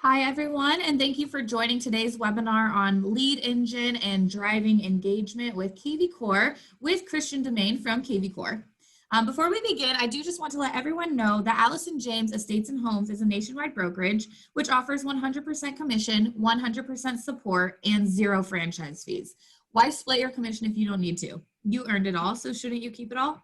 Hi, everyone, and thank you for joining today's webinar on lead engine and driving engagement with kvCORE with Christian DeMaine from kvCORE. Before we begin, I do just want to let everyone know that Allison James Estates and Homes is a nationwide brokerage which offers 100% commission, 100% support, and zero franchise fees. Why split your commission if you don't need to? You earned it all, so shouldn't you keep it all?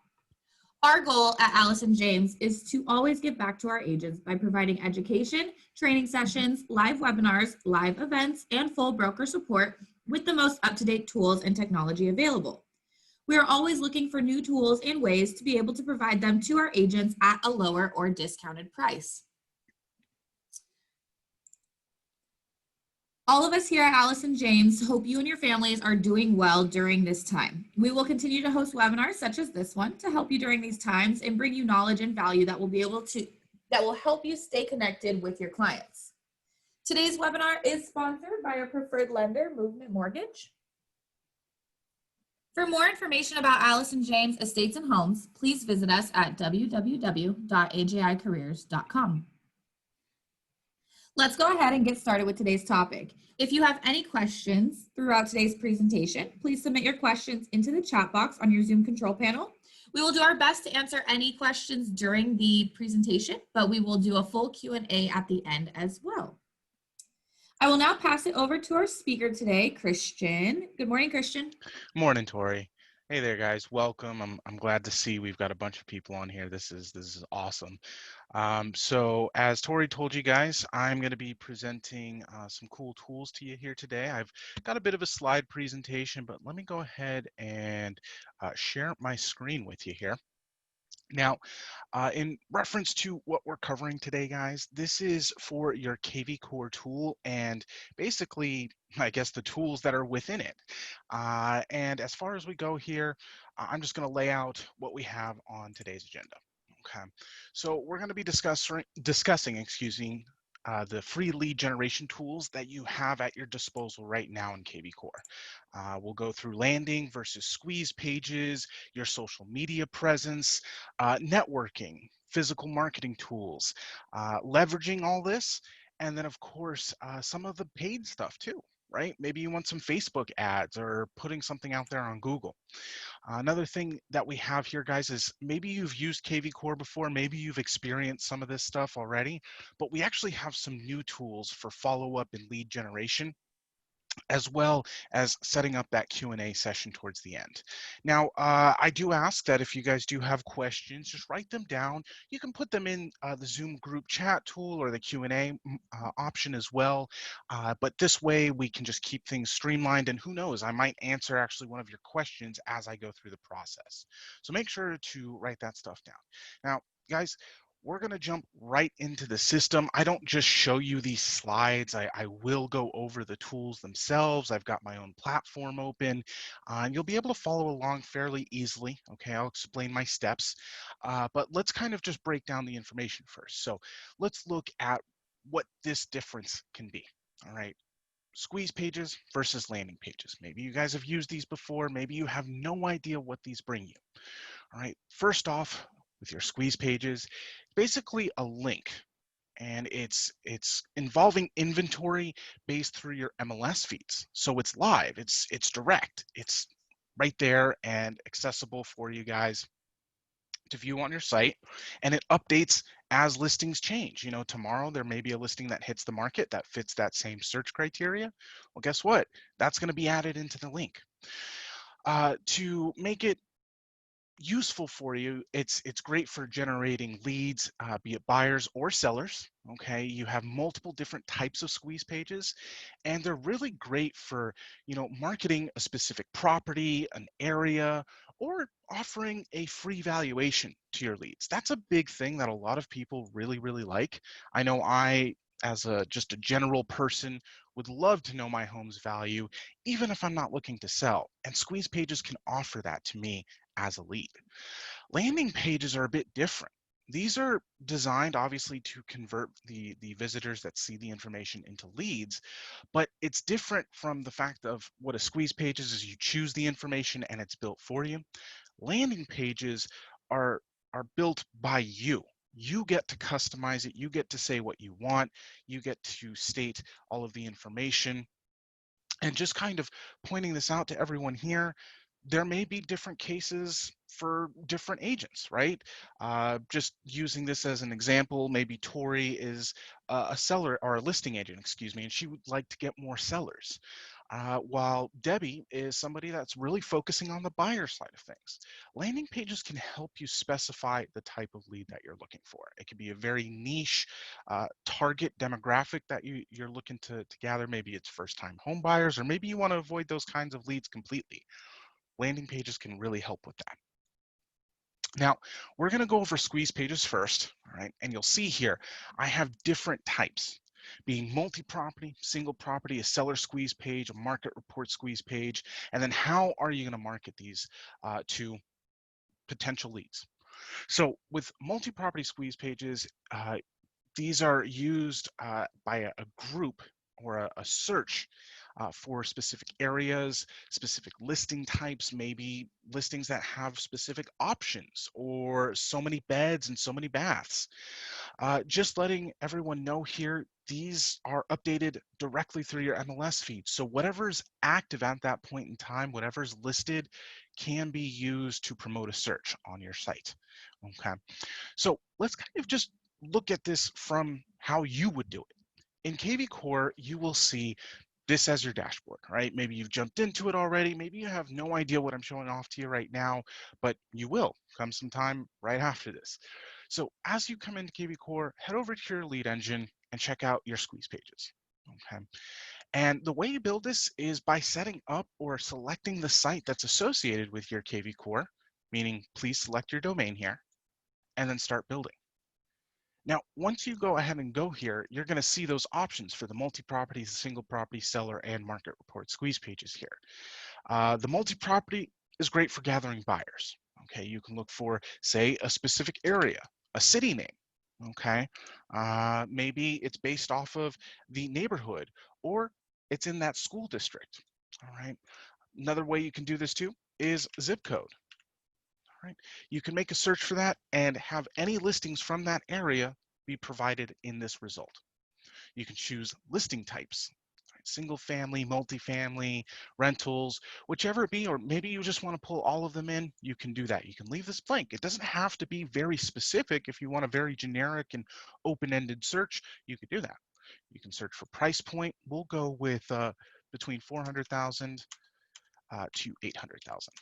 Our goal at Allison James is to always give back to our agents by providing education, training sessions, live webinars, live events, and full broker support with the most up-to-date tools and technology available. We are always looking for new tools and ways to be able to provide them to our agents at a lower or discounted price. All of us here at Allison James hope you and your families are doing well during this time. We will continue to host webinars such as this one to help you during these times and bring you knowledge and value that will help you stay connected with your clients. Today's webinar is sponsored by our preferred lender, Movement Mortgage. For more information about Allison James Estates and Homes, please visit us at www.ajicareers.com. Let's go ahead and get started with today's topic. If you have any questions throughout today's presentation, please submit your questions into the chat box on your Zoom control panel. We will do our best to answer any questions during the presentation, but we will do a full Q&A at the end as well. I will now pass it over to our speaker today, Christian. Good morning, Christian. Morning, Tori. Hey there, guys. Welcome. I'm glad to see we've got a bunch of people on here. This is awesome. So as Tori told you guys, I'm going to be presenting some cool tools to you here today. I've got a bit of a slide presentation, but let me go ahead and share my screen with you here. Now, in reference to what we're covering today, guys, this is for your kvCORE tool and basically, I guess, the tools that are within it. And as far as we go here, I'm just going to lay out what we have on today's agenda. Okay, so we're going to be discussing, the free lead generation tools that you have at your disposal right now in kvCORE. We'll go through landing versus squeeze pages, your social media presence, networking, physical marketing tools, leveraging all this, and then of course, some of the paid stuff too, right? Maybe you want some Facebook ads or putting something out there on Google. Another thing that we have here, guys, is maybe you've used kvCORE before, maybe you've experienced some of this stuff already, but we actually have some new tools for follow-up and lead generation, as well as setting up that Q&A session towards the end. Now, I do ask that if you guys do have questions, just write them down. You can put them in the Zoom group chat tool or the Q&A option as well. But this way we can just keep things streamlined, and who knows, I might answer actually one of your questions as I go through the process. So make sure to write that stuff down. Now, guys, we're going to jump right into the system. I don't just show you these slides. I will go over the tools themselves. I've got my own platform open, and you'll be able to follow along fairly easily. Okay, I'll explain my steps, but let's kind of just break down the information first. So let's look at what this difference can be. All right. Squeeze pages versus landing pages. Maybe you guys have used these before. Maybe you have no idea what these bring you. All right. First off, with your squeeze pages, basically a link, and it's involving inventory based through your MLS feeds. So it's live, it's direct, it's right there and accessible for you guys to view on your site, and it updates as listings change. You know, tomorrow there may be a listing that hits the market that fits that same search criteria. Well, guess what? That's going to be added into the link. To make it useful for you, it's great for generating leads, be it buyers or sellers. Okay, you have multiple different types of squeeze pages, and they're really great for, you know, marketing a specific property, an area, or offering a free valuation to your leads. That's a big thing that a lot of people really like. I know I, as just a general person, would love to know my home's value even if I'm not looking to sell, and squeeze pages can offer that to me as a lead. Landing pages are a bit different. These are designed obviously to convert the visitors that see the information into leads, but it's different from the fact of what a squeeze page is you choose the information and it's built for you. Landing pages are built by you. You get to customize it. You get to say what you want. You get to state all of the information. And just kind of pointing this out to everyone here, there may be different cases for different agents, right? Just using this as an example, maybe Tori is a seller or a listing agent, excuse me, and she would like to get more sellers. While Debbie is somebody that's really focusing on the buyer side of things. Landing pages can help you specify the type of lead that you're looking for. It can be a very niche target demographic that you're looking to gather. Maybe it's first-time home buyers, or maybe you want to avoid those kinds of leads completely. Landing pages can really help with that. Now, we're going to go over squeeze pages first, all right? And you'll see here, I have different types, being multi-property, single property, a seller squeeze page, a market report squeeze page, and then how are you going to market these to potential leads? So with multi-property squeeze pages, these are used by a group or a search for specific areas, specific listing types, maybe listings that have specific options or so many beds and so many baths. Just letting everyone know here, these are updated directly through your MLS feed. So whatever's active at that point in time, whatever's listed can be used to promote a search on your site. Okay, so let's kind of just look at this from how you would do it. In kvCORE, you will see this as your dashboard, right? Maybe you've jumped into it already. Maybe you have no idea what I'm showing off to you right now, but you will come sometime right after this. So as you come into kvCORE, head over to your lead engine and check out your squeeze pages. Okay. And the way you build this is by setting up or selecting the site that's associated with your kvCORE, meaning please select your domain here and then start building. Now, once you go ahead and go here, you're going to see those options for the multi-property, single property, seller, and market report squeeze pages here. The multi-property is great for gathering buyers. Okay, you can look for, say, a specific area, a city name. Okay, maybe it's based off of the neighborhood or it's in that school district. All right, another way you can do this too is zip code. Right? You can make a search for that and have any listings from that area be provided in this result. You can choose listing types, right? Single family, multifamily, rentals, whichever it be, or maybe you just want to pull all of them in, you can do that. You can leave this blank. It doesn't have to be very specific. If you want a very generic and open-ended search, you could do that. You can search for price point. We'll go with between 400,000 to 800,000.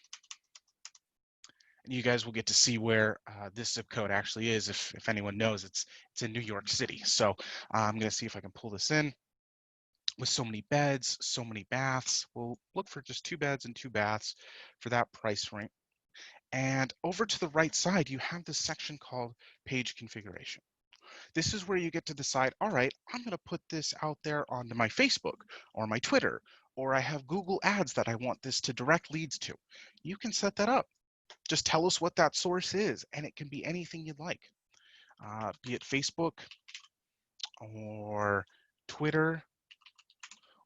And you guys will get to see where this zip code actually is. If anyone knows, it's in New York City. So I'm going to see if I can pull this in. With so many beds, so many baths, we'll look for just 2 beds and 2 baths for that price range. And over to the right side, you have this section called page configuration. This is where you get to decide, all right, I'm going to put this out there onto my Facebook or my Twitter, or I have Google ads that I want this to direct leads to. You can set that up. Just tell us what that source is, and it can be anything you'd like, be it Facebook or Twitter,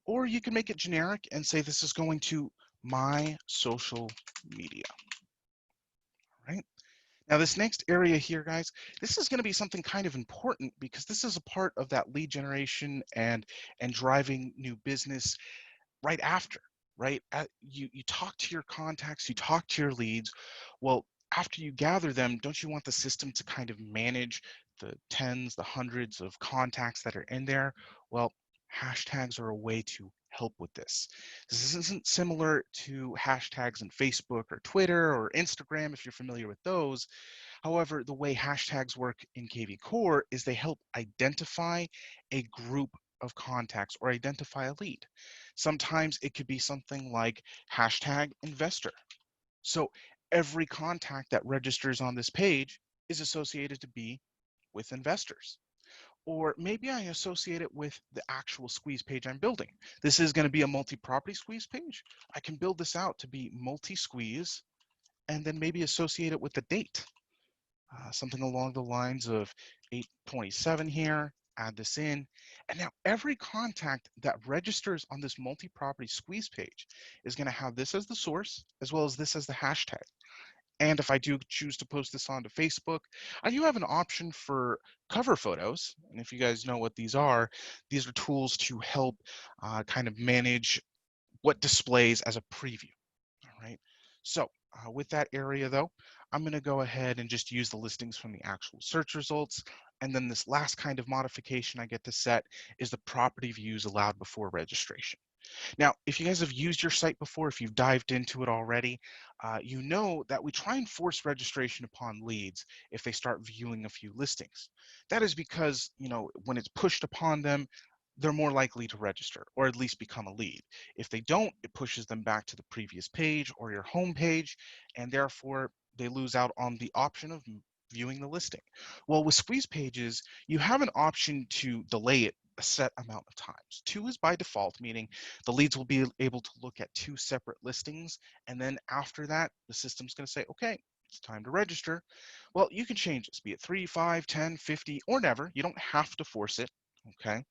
or you can make it generic and say this is going to my social media, right? Now this next area here, guys, this is going to be something kind of important because this is a part of that lead generation and driving new business right after, right? You talk to your contacts, you talk to your leads. Well, after you gather them, don't you want the system to kind of manage the tens, the hundreds of contacts that are in there? Well, hashtags are a way to help with this. This isn't similar to hashtags in Facebook or Twitter or Instagram, if you're familiar with those. However, the way hashtags work in kvCORE is they help identify a group of contacts or identify a lead. Sometimes it could be something like hashtag investor. So every contact that registers on this page is associated to be with investors. Or maybe I associate it with the actual squeeze page I'm building. This is going to be a multi-property squeeze page. I can build this out to be multi-squeeze and then maybe associate it with the date. Something along the lines of 827 here, add this in. And now every contact that registers on this multi-property squeeze page is going to have this as the source, as well as this as the hashtag. And if I do choose to post this onto Facebook, I do have an option for cover photos. And if you guys know what these are tools to help kind of manage what displays as a preview. All right. So with that area though, I'm going to go ahead and just use the listings from the actual search results. And then this last kind of modification I get to set is the property views allowed before registration. Now, if you guys have used your site before, if you've dived into it already, you know that we try and force registration upon leads if they start viewing a few listings. That is because, when it's pushed upon them, they're more likely to register or at least become a lead. If they don't, it pushes them back to the previous page or your home page, and therefore they lose out on the option of viewing the listing. Well, with squeeze pages, you have an option to delay it a set amount of times. 2 is by default, meaning the leads will be able to look at 2 separate listings. And then after that, the system's going to say, okay, it's time to register. Well, you can change this, be it 3, 5, 10, 50, or never. You don't have to force it. Okay.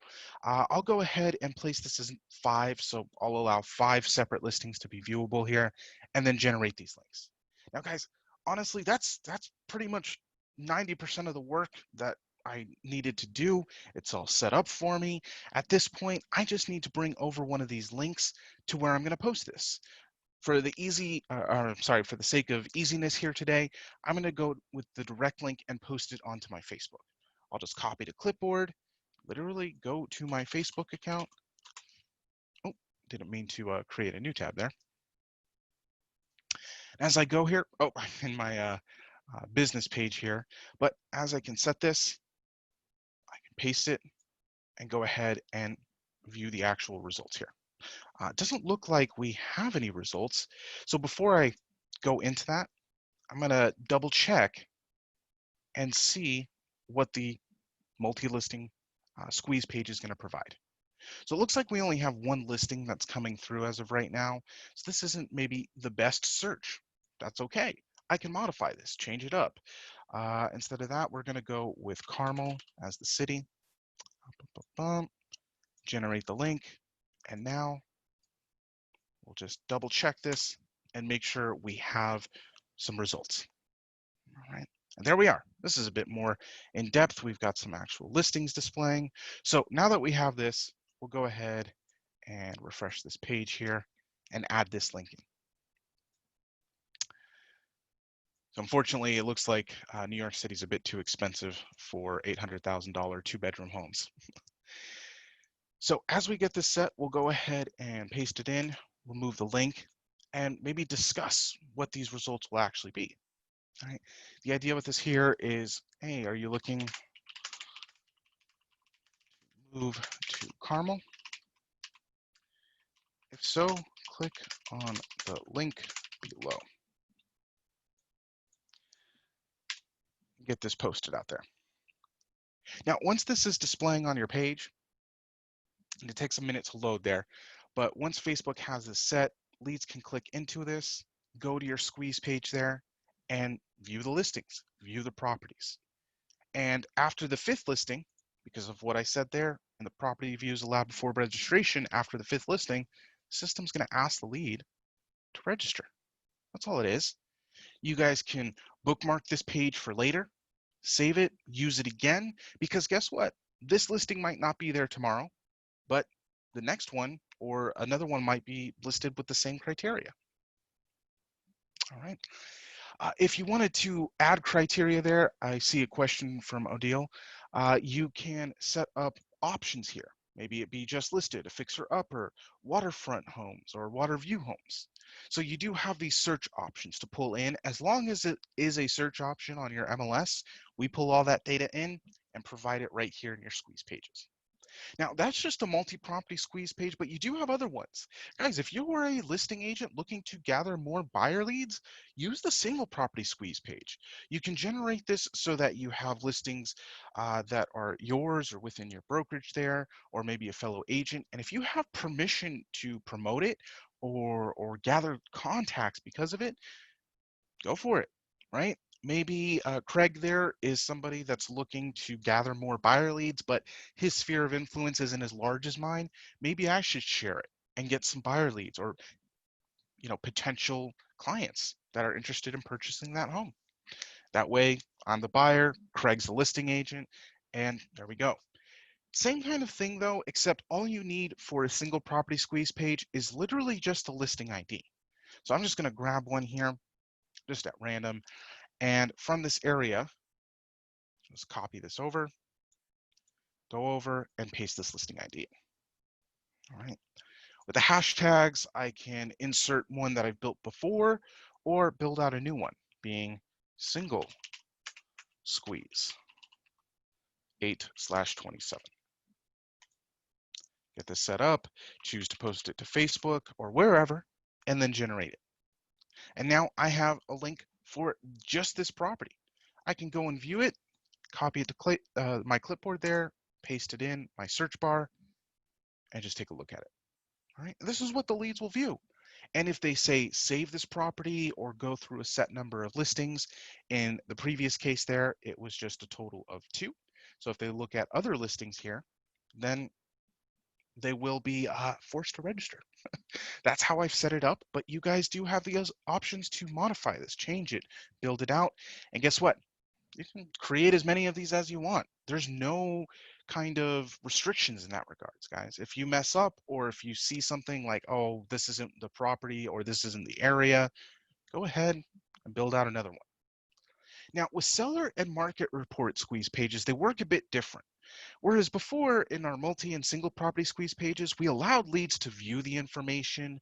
I'll go ahead and place this as 5. So I'll allow 5 separate listings to be viewable here and then generate these links. Now, guys, honestly, that's pretty much 90% of the work that I needed to do. It's all set up for me. At this point, I just need to bring over one of these links to where I'm going to post this. For the for the sake of easiness here today, I'm going to go with the direct link and post it onto my Facebook. I'll just copy to clipboard, literally go to my Facebook account. Oh, didn't mean to create a new tab there. As I go here, oh, I'm in my business page here, but as I can set this, I can paste it and go ahead and view the actual results here. It doesn't look like we have any results. So before I go into that, I'm going to double check and see what the multi-listing squeeze page is going to provide. So it looks like we only have one listing that's coming through as of right now. So this isn't maybe the best search. That's okay. I can modify this, change it up. Instead of that, we're going to go with Carmel as the city. Generate the link. And now we'll just double check this and make sure we have some results. All right. And there we are. This is a bit more in depth. We've got some actual listings displaying. So now that we have this, we'll go ahead and refresh this page here and add this link in. So unfortunately, it looks like New York City is a bit too expensive for $800,000 2-bedroom homes. So as we get this set, we'll go ahead and paste it in, remove the link, and maybe discuss what these results will actually be. All right. The idea with this here is, hey, are you looking to move to Carmel? If so, click on the link below. Get this posted out there. Now, once this is displaying on your page, and it takes a minute to load there, but once Facebook has this set, leads can click into this, go to your squeeze page there, and view the listings, view the properties. And after the 5th listing, because of what I said there, and the property views allowed before registration after the 5th listing, the system's going to ask the lead to register. That's all it is. You guys can bookmark this page for later, save it, use it again, because guess what? This listing might not be there tomorrow, but the next one or another one might be listed with the same criteria. All right. If you wanted to add criteria there, I see a question from Odile. You can set up options here. Maybe it be just listed, a fixer-upper, waterfront homes, or water view homes. So you do have these search options to pull in. As long as it is a search option on your MLS, we pull all that data in and provide it right here in your squeeze pages. Now, that's just a multi-property squeeze page, but you do have other ones. Guys, if you are a listing agent looking to gather more buyer leads, use the single property squeeze page. You can generate this so that you have listings that are yours or within your brokerage there, or maybe a fellow agent. And if you have permission to promote it or gather contacts because of it, go for it, right? Maybe Craig there is somebody that's looking to gather more buyer leads, but his sphere of influence isn't as large as mine. Maybe I should share it and get some buyer leads or potential clients. that are interested in purchasing that home. That way, I'm the buyer, Craig's the listing agent, and there we go. Same kind of thing though, except all you need for a single property squeeze page is literally just a listing ID. So I'm just going to grab one here, just at random, and from this area, just copy this over, go over and paste this listing ID. All right. With the hashtags, I can insert one that I've built before or build out a new one, being single squeeze 8/27. Get this set up, choose to post it to Facebook or wherever, and then generate it. And now I have a link for just this property. I can go and view it, copy it to my clipboard there, paste it in my search bar, and just take a look at it. All right, this is what the leads will view. And if they say save this property or go through a set number of listings, in the previous case there, it was just a total of 2. So if they look at other listings here, then they will be forced to register. That's how I've set it up, but you guys do have the options to modify this, change it, build it out, and guess what? You can create as many of these as you want. There's no kind of restrictions in that regards, guys. If you mess up or if you see something like, oh, this isn't the property or this isn't the area, go ahead and build out another one. Now, with seller and market report squeeze pages, they work a bit different. Whereas before in our multi and single property squeeze pages, we allowed leads to view the information,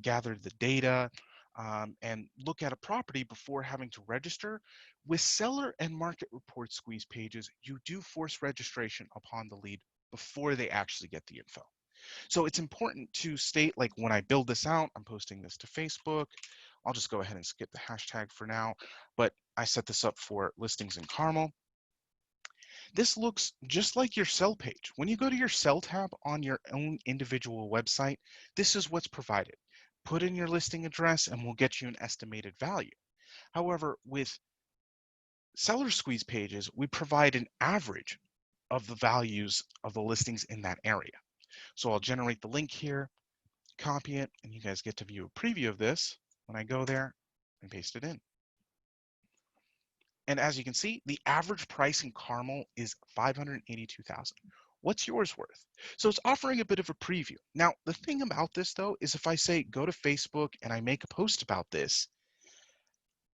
gather the data, and look at a property before having to register. With seller and market report squeeze pages, you do force registration upon the lead before they actually get the info. So it's important to state, like when I build this out, I'm posting this to Facebook. I'll just go ahead and skip the hashtag for now, but I set this up for listings in Carmel. This looks just like your sell page. When you go to your sell tab on your own individual website, this is what's provided. Put in your listing address and we'll get you an estimated value. However, with seller squeeze pages, we provide an average of the values of the listings in that area. So I'll generate the link here, copy it, and you guys get to view a preview of this when I go there and paste it in. And as you can see, the average price in Carmel is $582,000. What's yours worth? So it's offering a bit of a preview. Now, the thing about this though, is if I say go to Facebook and I make a post about this,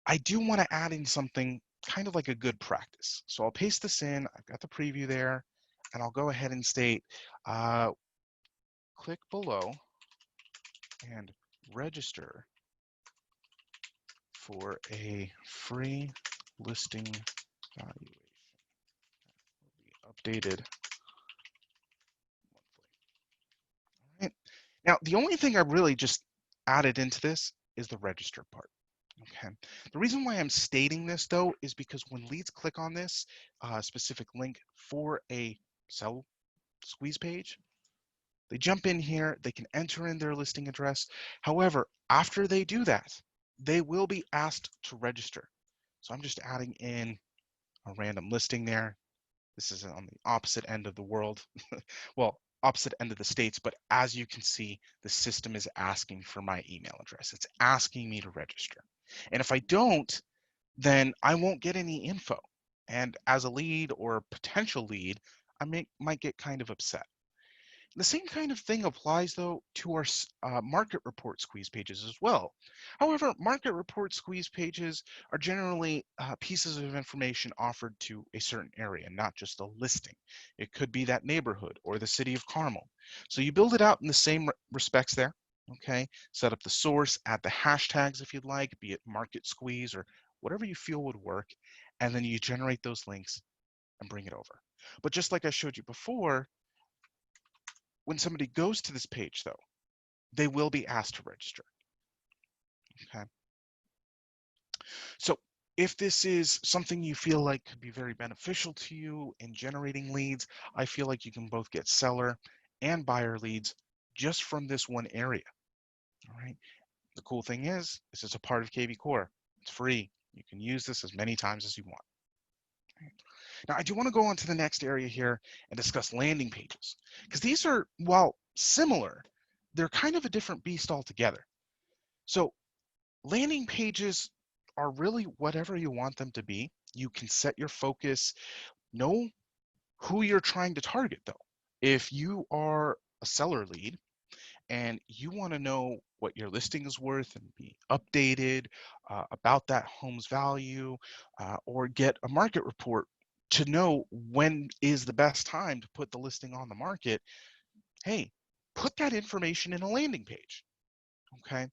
I do want to add in something kind of like a good practice. So I'll paste this in, I've got the preview there, and I'll go ahead and state, click below and register for a free listing valuation. Will be updated monthly. All right. Now, the only thing I really just added into this is the register part. Okay. The reason why I'm stating this though is because when leads click on this specific link for a sell squeeze page, they jump in here, they can enter in their listing address. However, after they do that, they will be asked to register. So I'm just adding in a random listing there. This is on the opposite end of the world. Well, opposite end of the states, but as you can see, the system is asking for my email address. It's asking me to register. And if I don't, then I won't get any info. And as a lead or potential lead, I might get kind of upset. The same kind of thing applies though to our market report squeeze pages as well. However, market report squeeze pages are generally pieces of information offered to a certain area, not just a listing. It could be that neighborhood or the city of Carmel. So you build it out in the same respects there, okay? Set up the source, add the hashtags if you'd like, be it market squeeze or whatever you feel would work, and then you generate those links and bring it over. But just like I showed you before, when somebody goes to this page though, they will be asked to register, okay? So if this is something you feel like could be very beneficial to you in generating leads, I feel like you can both get seller and buyer leads just from this one area, all right? The cool thing is, this is a part of kvCORE. It's free. You can use this as many times as you want. Now, I do want to go on to the next area here and discuss landing pages, because these are, while similar, they're kind of a different beast altogether. So Landing pages are really whatever you want them to be. You can set your focus, know who you're trying to target though. If you are a seller lead and you want to know what your listing is worth and be updated about that home's value, or get a market report to know when is the best time to put the listing on the market, hey, put that information in a landing page. Okay.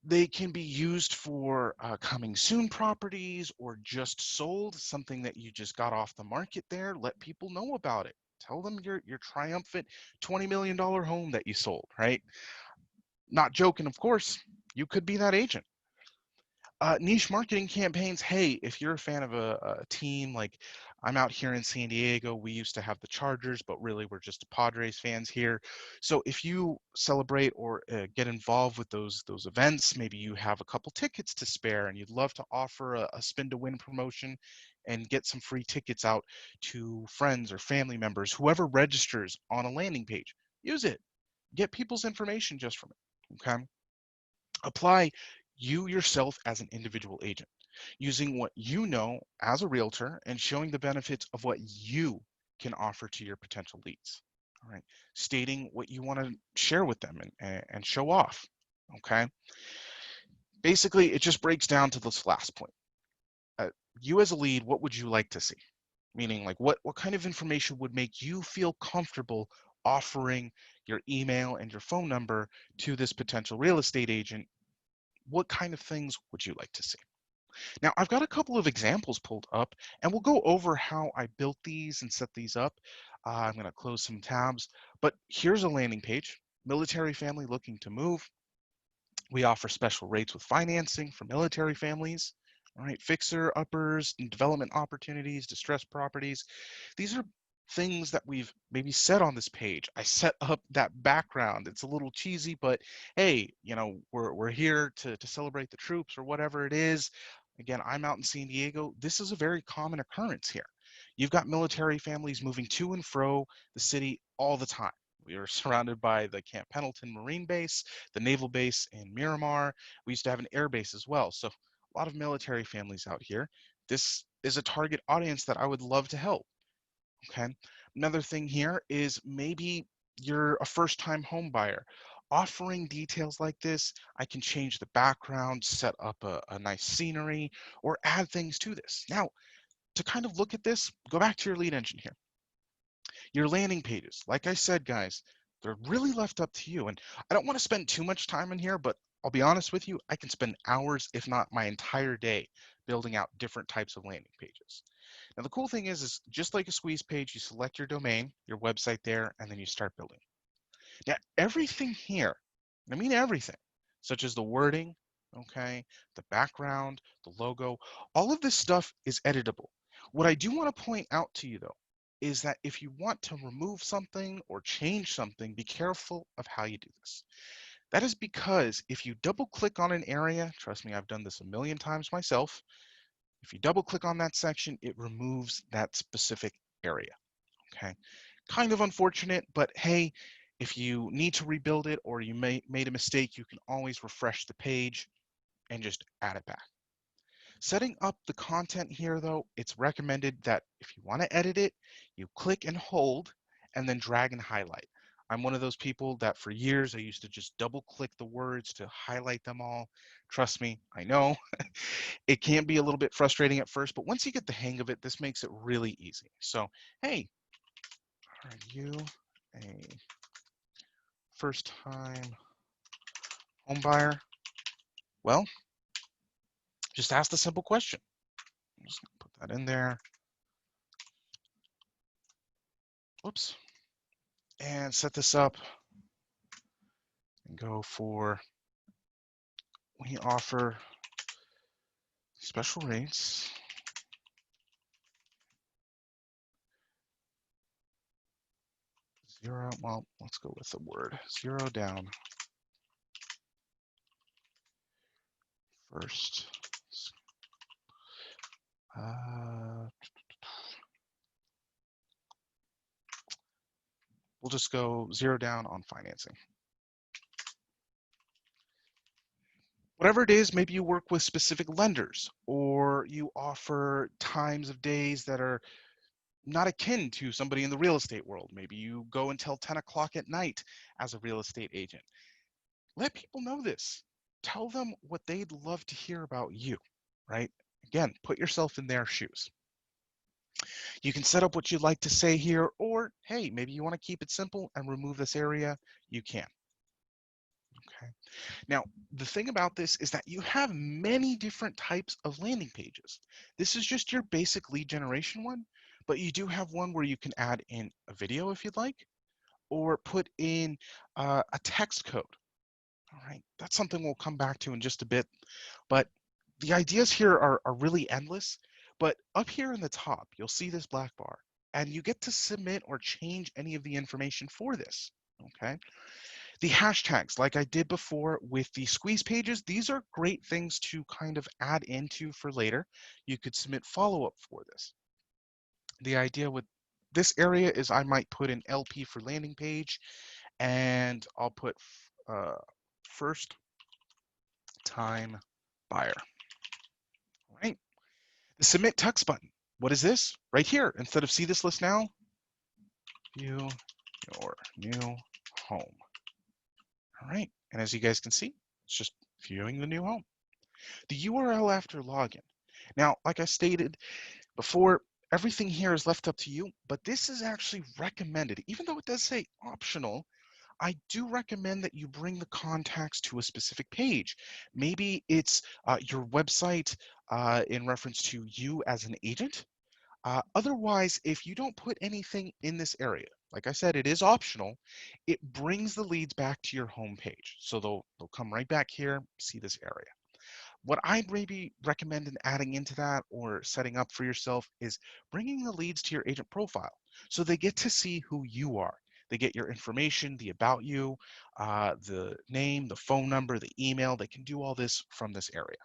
They can be used for coming soon properties or just sold, something that you just got off the market there. Let people know about it. Tell them your triumphant $20 million home that you sold, right? Not joking, of course. You could be that agent. Niche marketing campaigns. Hey, if you're a fan of a team, like I'm out here in San Diego, we used to have the Chargers, but really we're just Padres fans here. So if you celebrate or get involved with those events, maybe you have a couple tickets to spare and you'd love to offer a spin to win promotion and get some free tickets out to friends or family members, whoever registers on a landing page. Use it. Get people's information just from it. Okay. Apply you yourself as an individual agent, using what you know as a realtor and showing the benefits of what you can offer to your potential leads. All right, stating what you want to share with them and show off. Okay, basically, it just breaks down to this last point. Uh, you as a lead, what would you like to see? Meaning, like, what kind of information would make you feel comfortable offering your email and your phone number to this potential real estate agent? What kind of things would you like to see? Now, I've got a couple of examples pulled up, and we'll go over how I built these and set these up. I'm going to close some tabs, but here's a landing page. Military family looking to move. We offer special rates with financing for military families. All right, fixer uppers and development opportunities, distressed properties. These are things that we've maybe said on this page. I set up that background. It's a little cheesy, but hey, we're here to celebrate the troops or whatever it is. Again, I'm out in San Diego. This is a very common occurrence here. You've got military families moving to and fro the city all the time. We are surrounded by the Camp Pendleton Marine Base, the Naval Base in Miramar. We used to have an air base as well. So a lot of military families out here. This is a target audience that I would love to help. Okay. Another thing here is maybe you're a first-time home buyer. Offering details like this, I can change the background, set up a nice scenery, or add things to this. Now, to kind of look at this, go back to your lead engine here. Your landing pages, like I said, guys, they're really left up to you. And I don't want to spend too much time in here, but I'll be honest with you, I can spend hours, if not my entire day, building out different types of landing pages. Now, the cool thing is just like a squeeze page, you select your domain, your website there, and then you start building. Now, everything here, and I mean everything, such as the wording, okay, the background, the logo, all of this stuff is editable. What I do want to point out to you, though, is that if you want to remove something or change something, be careful of how you do this. That is because if you double click on an area, trust me, I've done this a million times myself. If you double click on that section, it removes that specific area. Okay. Kind of unfortunate, but hey, if you need to rebuild it or you made a mistake, you can always refresh the page and just add it back. Setting up the content here, though, it's recommended that if you want to edit it, you click and hold and then drag and highlight. I'm one of those people that for years I used to just double click the words to highlight them all. Trust me, I know it can be a little bit frustrating at first, but once you get the hang of it, this makes it really easy. So, hey, are you a first time home buyer? Well, just ask the simple question. I'm just gonna put that in there. Whoops. And set this up and go for, we offer special rates. Zero, well, let's go with the word, zero down first. We'll just go zero down on financing. Whatever it is, maybe you work with specific lenders or you offer times of days that are not akin to somebody in the real estate world. Maybe you go until 10 o'clock at night as a real estate agent. Let people know this. Tell them what they'd love to hear about you, right? Again, put yourself in their shoes. You can set up what you'd like to say here, or hey, maybe you want to keep it simple and remove this area, you can. Okay. Now, the thing about this is that you have many different types of landing pages. This is just your basic lead generation one, but you do have one where you can add in a video if you'd like, or put in a text code. All right, that's something we'll come back to in just a bit, but the ideas here are really endless. But up here in the top, you'll see this black bar, and you get to submit or change any of the information for this, okay? The hashtags, like I did before with the squeeze pages, these are great things to kind of add into for later. You could submit follow-up for this. The idea with this area is I might put an LP for landing page, and I'll put first time buyer. All right. The submit text button. What is this? Right here. Instead of see this list now, view your new home. All right. And as you guys can see, it's just viewing the new home. The URL after login. Now, like I stated before, everything here is left up to you, but this is actually recommended. Even though it does say optional, I do recommend that you bring the contacts to a specific page. Maybe it's your website in reference to you as an agent. Otherwise, if you don't put anything in this area, like I said, it is optional, it brings the leads back to your home page. So they'll come right back here, see this area. What I'd maybe recommend in adding into that or setting up for yourself is bringing the leads to your agent profile. So they get to see who you are. They get your information, the about you, the name, the phone number, the email. They can do all this from this area.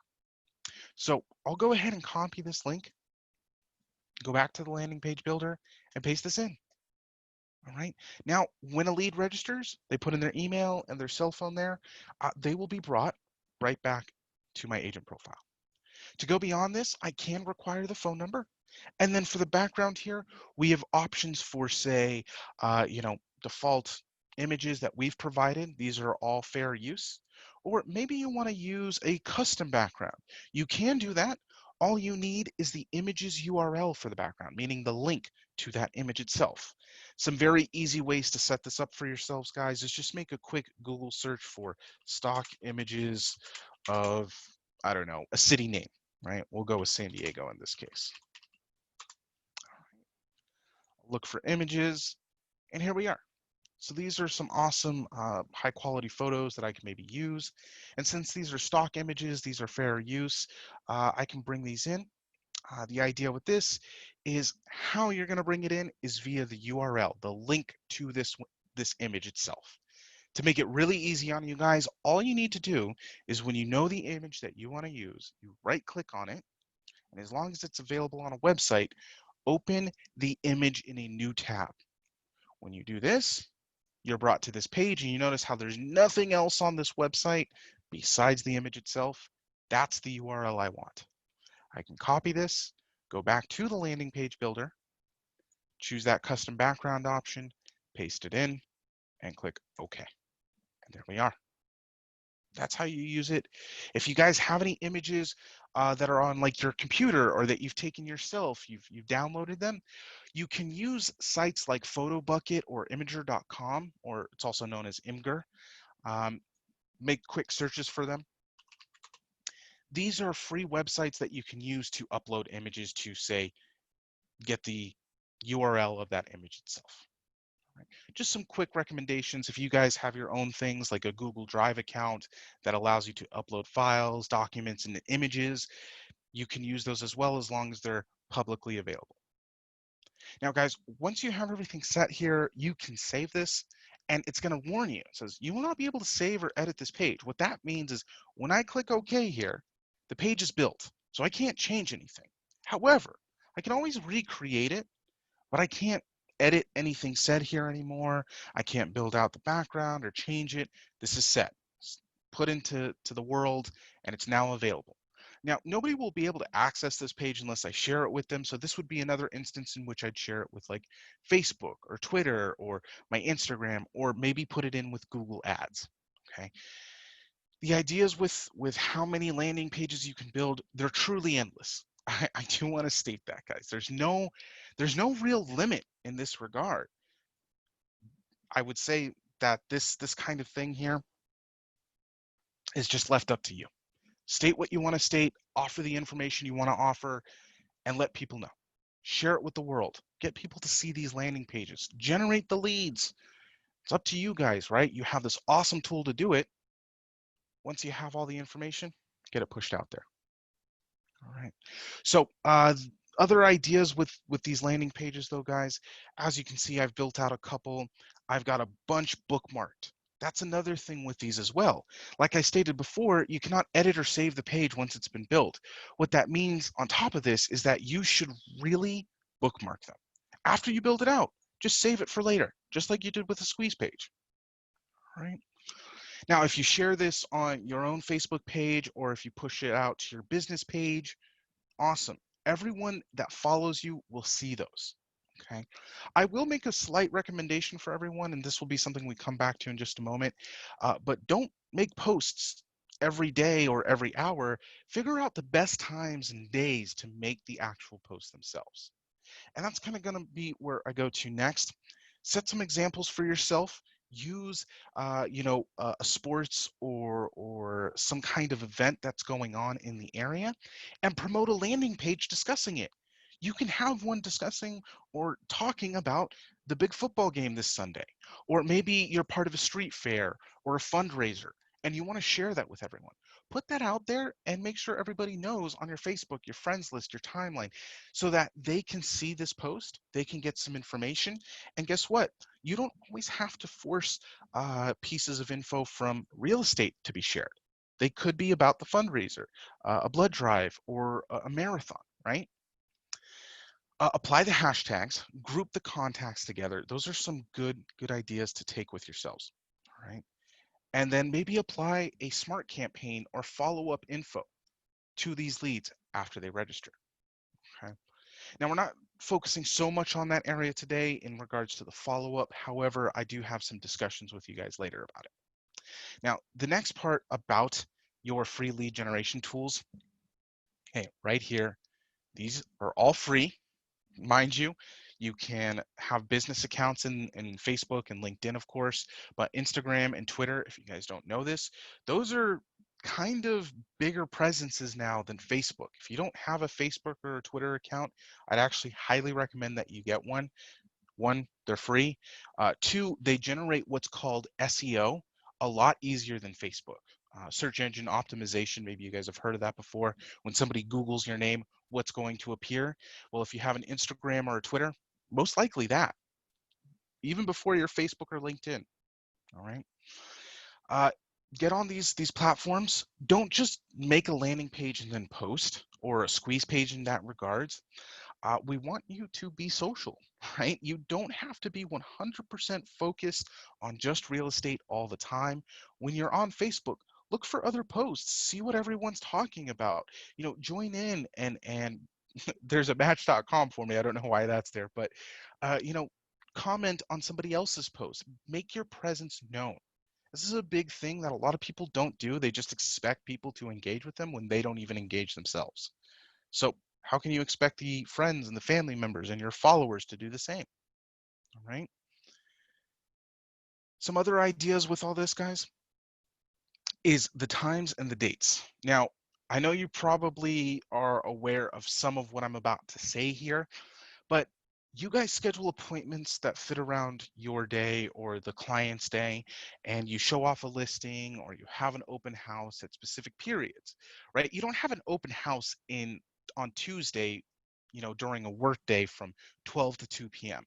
So I'll go ahead and copy this link, go back to the landing page builder and paste this in. All right. Now, when a lead registers, they put in their email and their cell phone there. They will be brought right back to my agent profile. To go beyond this, I can require the phone number. And then for the background here, we have options for, say, default images that we've provided. These are all fair use. Or maybe you want to use a custom background. You can do that. All you need is the image's URL for the background, meaning the link to that image itself. Some very easy ways to set this up for yourselves, guys, is just make a quick Google search for stock images of, I don't know, a city name, right? We'll go with San Diego in this case. Look for images, and here we are. So these are some awesome high quality photos that I can maybe use. And since these are stock images, these are fair use, I can bring these in. The idea with this is how you're going to bring it in is via the URL, the link to this image itself. To make it really easy on you guys, all you need to do is when you know the image that you want to use, you right click on it, and as long as it's available on a website, open the image in a new tab. When you do this, you're brought to this page and you notice how there's nothing else on this website besides the image itself. That's the URL I want. I can copy this, go back to the landing page builder, choose that custom background option, paste it in, and click OK. And there we are. That's how you use it. If you guys have any images that are on like your computer or that you've taken yourself, you've downloaded them, you can use sites like PhotoBucket or Imager.com, or it's also known as Imgur. Make quick searches for them. These are free websites that you can use to upload images to, say, get the URL of that image itself. Right. Just some quick recommendations. If you guys have your own things like a Google Drive account that allows you to upload files, documents, and images, you can use those as well as long as they're publicly available. Now, guys, once you have everything set here, you can save this and it's going to warn you. It says you will not be able to save or edit this page. What that means is when I click OK here, the page is built, so I can't change anything. However, I can always recreate it, but I can't edit anything said here anymore. I can't build out the background or change it. This is set. put into the world, and it's now available. Now, nobody will be able to access this page unless I share it with them. So this would be another instance in which I'd share it with like Facebook or Twitter or my Instagram, or maybe put it in with Google Ads. Okay. The ideas with how many landing pages you can build, they're truly endless. I do want to state that, guys. There's no real limit in this regard. I would say that this kind of thing here is just left up to you. State what you want to state, offer the information you want to offer, and let people know. Share it with the world. Get people to see these landing pages. Generate the leads. It's up to you guys, right? You have this awesome tool to do it. Once you have all the information, get it pushed out there. All right. So other ideas with these landing pages though, guys, as you can see, I've built out a couple. I've got a bunch bookmarked. That's another thing with these as well. Like I stated before, you cannot edit or save the page once it's been built. What that means on top of this is that you should really bookmark them. After you build it out, just save it for later, just like you did with a squeeze page. All right. Now, if you share this on your own Facebook page, or if you push it out to your business page, awesome. Everyone that follows you will see those. Okay. I will make a slight recommendation for everyone, and this will be something we come back to in just a moment, but don't make posts every day or every hour. Figure out the best times and days to make the actual posts themselves. And that's kind of going to be where I go to next. Set some examples for yourself. Use, a sports or some kind of event that's going on in the area, and promote a landing page discussing it. You can have one discussing or talking about the big football game this Sunday, or maybe you're part of a street fair or a fundraiser, and you want to share that with everyone. Put that out there and make sure everybody knows on your Facebook, your friends list, your timeline, so that they can see this post, they can get some information. And guess what? You don't always have to force pieces of info from real estate to be shared. They could be about the fundraiser, a blood drive, or a marathon, right? Apply the hashtags, group the contacts together. Those are some good ideas to take with yourselves, all right? And then maybe apply a smart campaign or follow-up info to these leads after they register, okay? Now, we're not focusing so much on that area today in regards to the follow-up. However, I do have some discussions with you guys later about it. Now, the next part about your free lead generation tools, okay, right here, these are all free. Mind you, you can have business accounts in Facebook and LinkedIn, of course, but Instagram and Twitter, if you guys don't know this, those are kind of bigger presences now than Facebook. If you don't have a Facebook or a Twitter account, I'd actually highly recommend that you get one. One, they're free. Two, they generate what's called SEO a lot easier than Facebook. Search engine optimization, maybe you guys have heard of that before. When somebody Googles your name, what's going to appear? Well, if you have an Instagram or a Twitter, most likely that, even before your Facebook or LinkedIn, all right? Get on these platforms. Don't just make a landing page and then post, or a squeeze page in that regards. We want you to be social, right? You don't have to be 100% focused on just real estate all the time. When you're on Facebook, look for other posts, see what everyone's talking about. Join in, and there's a match.com for me. I don't know why that's there, but comment on somebody else's post. Make your presence known. This is a big thing that a lot of people don't do. They just expect people to engage with them when they don't even engage themselves. So how can you expect the friends and the family members and your followers to do the same? All right. Some other ideas with all this, guys, is the times and the dates. Now, I know you probably are aware of some of what I'm about to say here, but you guys schedule appointments that fit around your day or the client's day, and you show off a listing, or you have an open house at specific periods, right? You don't have an open house on Tuesday, during a work day from 12 to 2 p.m.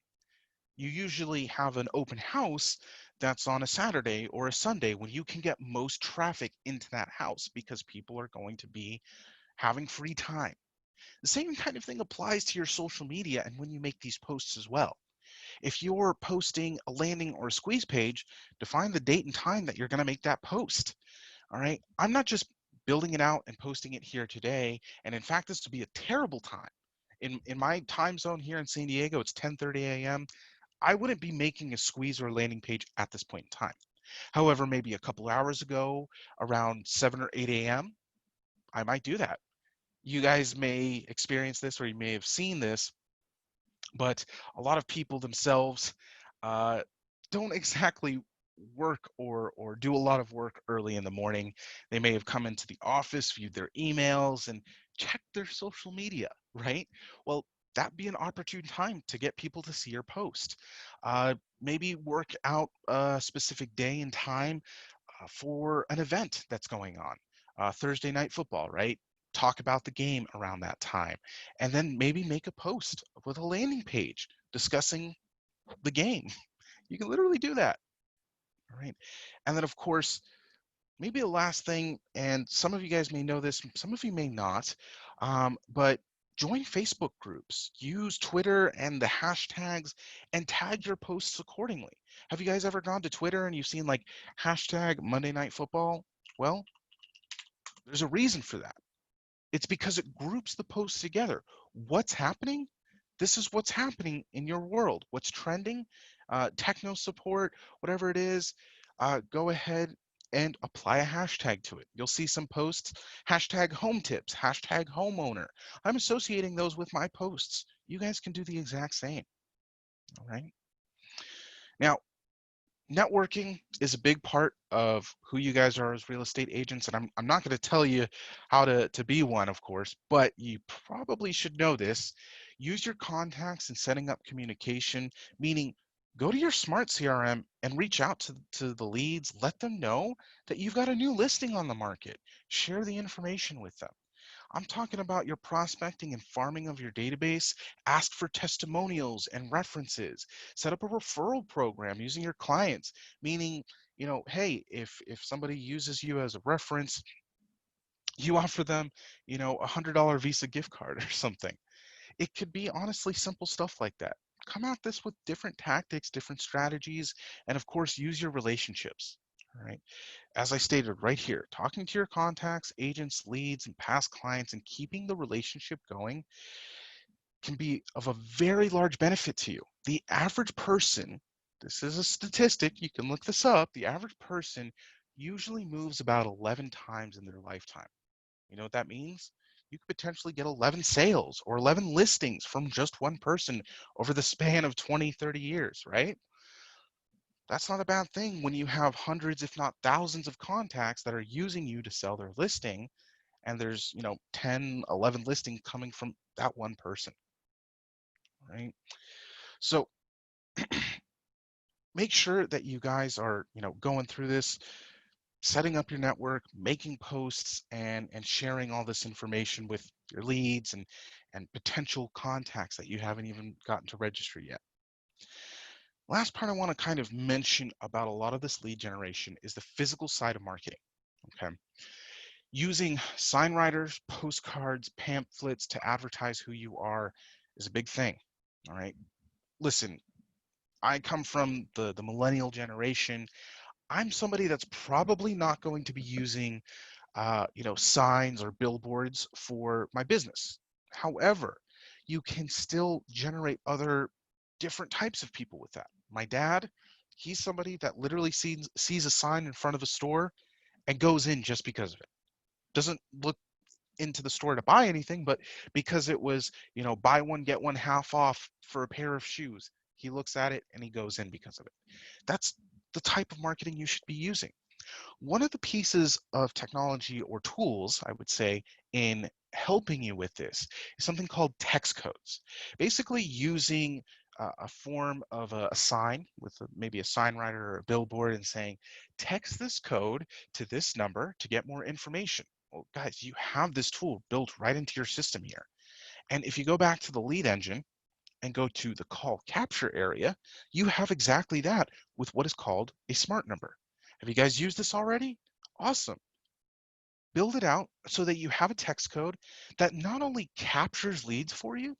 You usually have an open house that's on a Saturday or a Sunday, when you can get most traffic into that house because people are going to be having free time. The same kind of thing applies to your social media and when you make these posts as well. If you're posting a landing or a squeeze page, define the date and time that you're going to make that post. All right. I'm not just building it out and posting it here today. And in fact, this would be a terrible time. In my time zone here in San Diego, it's 10:30 a.m. I wouldn't be making a squeeze or a landing page at this point in time. However, maybe a couple hours ago, around 7 or 8 a.m., I might do that. You guys may experience this or you may have seen this, but a lot of people themselves uh, don't exactly work or do a lot of work early in the morning. They may have come into the office, viewed their emails, and checked their social media, right? Well, that'd be an opportune time to get people to see your post. Maybe work out a specific day and time for an event that's going on. Thursday night football, right? Talk about the game around that time. And then maybe make a post with a landing page discussing the game. You can literally do that. All right. And then, of course, maybe the last thing, and some of you guys may know this, some of you may not, but join Facebook groups, use Twitter and the hashtags, and tag your posts accordingly. Have you guys ever gone to Twitter and you've seen like hashtag Monday Night Football? Well, there's a reason for that. It's because it groups the posts together. What's happening? This is what's happening in your world. What's trending? Techno support, whatever it is, go ahead and apply a hashtag to it. You'll see some posts, hashtag home tips, hashtag homeowner. I'm associating those with my posts. You guys can do the exact same. All right. Now, networking is a big part of who you guys are as real estate agents, and I'm not going to tell you how to be one, of course, but you probably should know this. Use your contacts in setting up communication, meaning go to your smart CRM and reach out to the leads. Let them know that you've got a new listing on the market. Share the information with them. I'm talking about your prospecting and farming of your database. Ask for testimonials and references. Set up a referral program using your clients, meaning, hey, if somebody uses you as a reference, you offer them, $100 Visa gift card or something. It could be honestly simple stuff like that. Come at this with different tactics, different strategies, and of course, use your relationships. All right. As I stated right here, talking to your contacts, agents, leads, and past clients and keeping the relationship going can be of a very large benefit to you. The average person, this is a statistic, you can look this up, the average person usually moves about 11 times in their lifetime. You know what that means? You could potentially get 11 sales or 11 listings from just one person over the span of 20, 30 years, right? That's not a bad thing when you have hundreds, if not thousands of contacts that are using you to sell their listing. And there's, 10, 11 listings coming from that one person, right? So make sure that you guys are, going through this, setting up your network, making posts, and sharing all this information with your leads and potential contacts that you haven't even gotten to register yet. Last part I want to kind of mention about a lot of this lead generation is the physical side of marketing. Okay. Using sign writers, postcards, pamphlets to advertise who you are is a big thing. All right. Listen, I come from the millennial generation. I'm somebody that's probably not going to be using signs or billboards for my business. However, you can still generate other different types of people with that. My dad, he's somebody that literally sees a sign in front of a store and goes in just because of it. Doesn't look into the store to buy anything, but because it was, buy one, get one half off for a pair of shoes, he looks at it and he goes in because of it. That's the type of marketing you should be using. One of the pieces of technology or tools, I would say, in helping you with this is something called text codes. Basically using a form of a sign with maybe a sign writer or a billboard and saying, text this code to this number to get more information. Well, guys, you have this tool built right into your system here. And if you go back to the lead engine and go to the call capture area, you have exactly that with what is called a smart number. Have you guys used this already? Awesome. Build it out so that you have a text code that not only captures leads for you,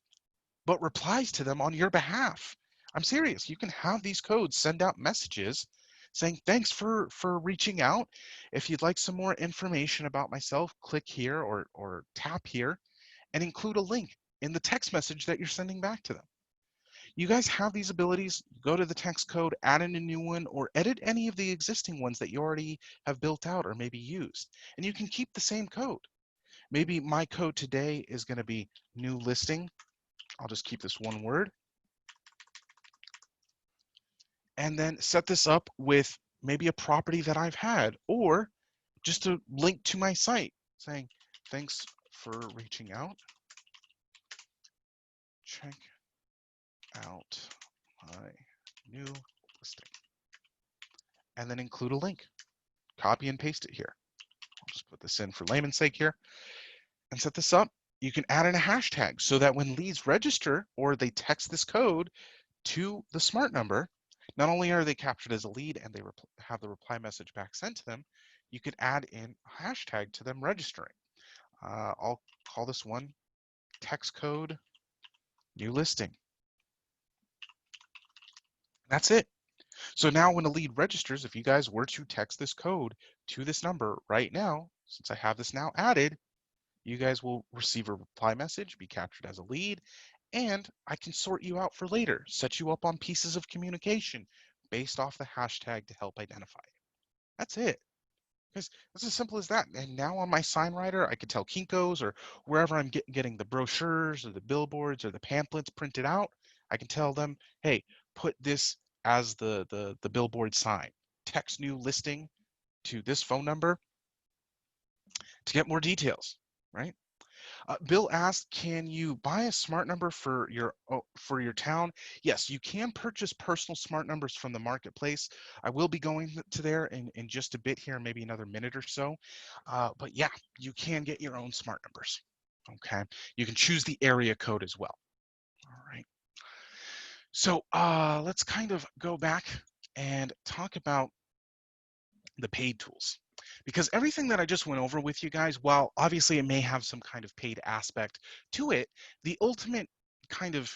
but replies to them on your behalf. I'm serious. You can have these codes send out messages saying, thanks for reaching out. If you'd like some more information about myself, click here or tap here and include a link in the text message that you're sending back to them. You guys have these abilities. Go to the text code, add in a new one, or edit any of the existing ones that you already have built out or maybe used. And you can keep the same code. Maybe my code today is going to be new listing. I'll just keep this one word. And then set this up with maybe a property that I've had, or just a link to my site saying, thanks for reaching out. Check out my new listing. And then include a link. Copy and paste it here. I'll just put this in for layman's sake here and set this up. You can add in a hashtag so that when leads register or they text this code to the smart number, not only are they captured as a lead and they have the reply message back sent to them, you could add in a hashtag to them registering. I'll call this one text code new listing. That's it. So now when a lead registers, if you guys were to text this code to this number right now, since I have this now added, you guys will receive a reply message, be captured as a lead, and I can sort you out for later, set you up on pieces of communication based off the hashtag to help identify it. That's it. Because it's as simple as that. And now on my sign writer, I could tell Kinko's or wherever I'm getting the brochures or the billboards or the pamphlets printed out, I can tell them, hey, put this as the billboard sign. Text new listing to this phone number to get more details, right? Bill asked, can you buy a smart number for your town? Yes, you can purchase personal smart numbers from the marketplace. I will be going to there in just a bit here, maybe another minute or so. But yeah, you can get your own smart numbers. Okay, you can choose the area code as well. All right. So let's kind of go back and talk about the paid tools. Because everything that I just went over with you guys, while obviously it may have some kind of paid aspect to it, the ultimate kind of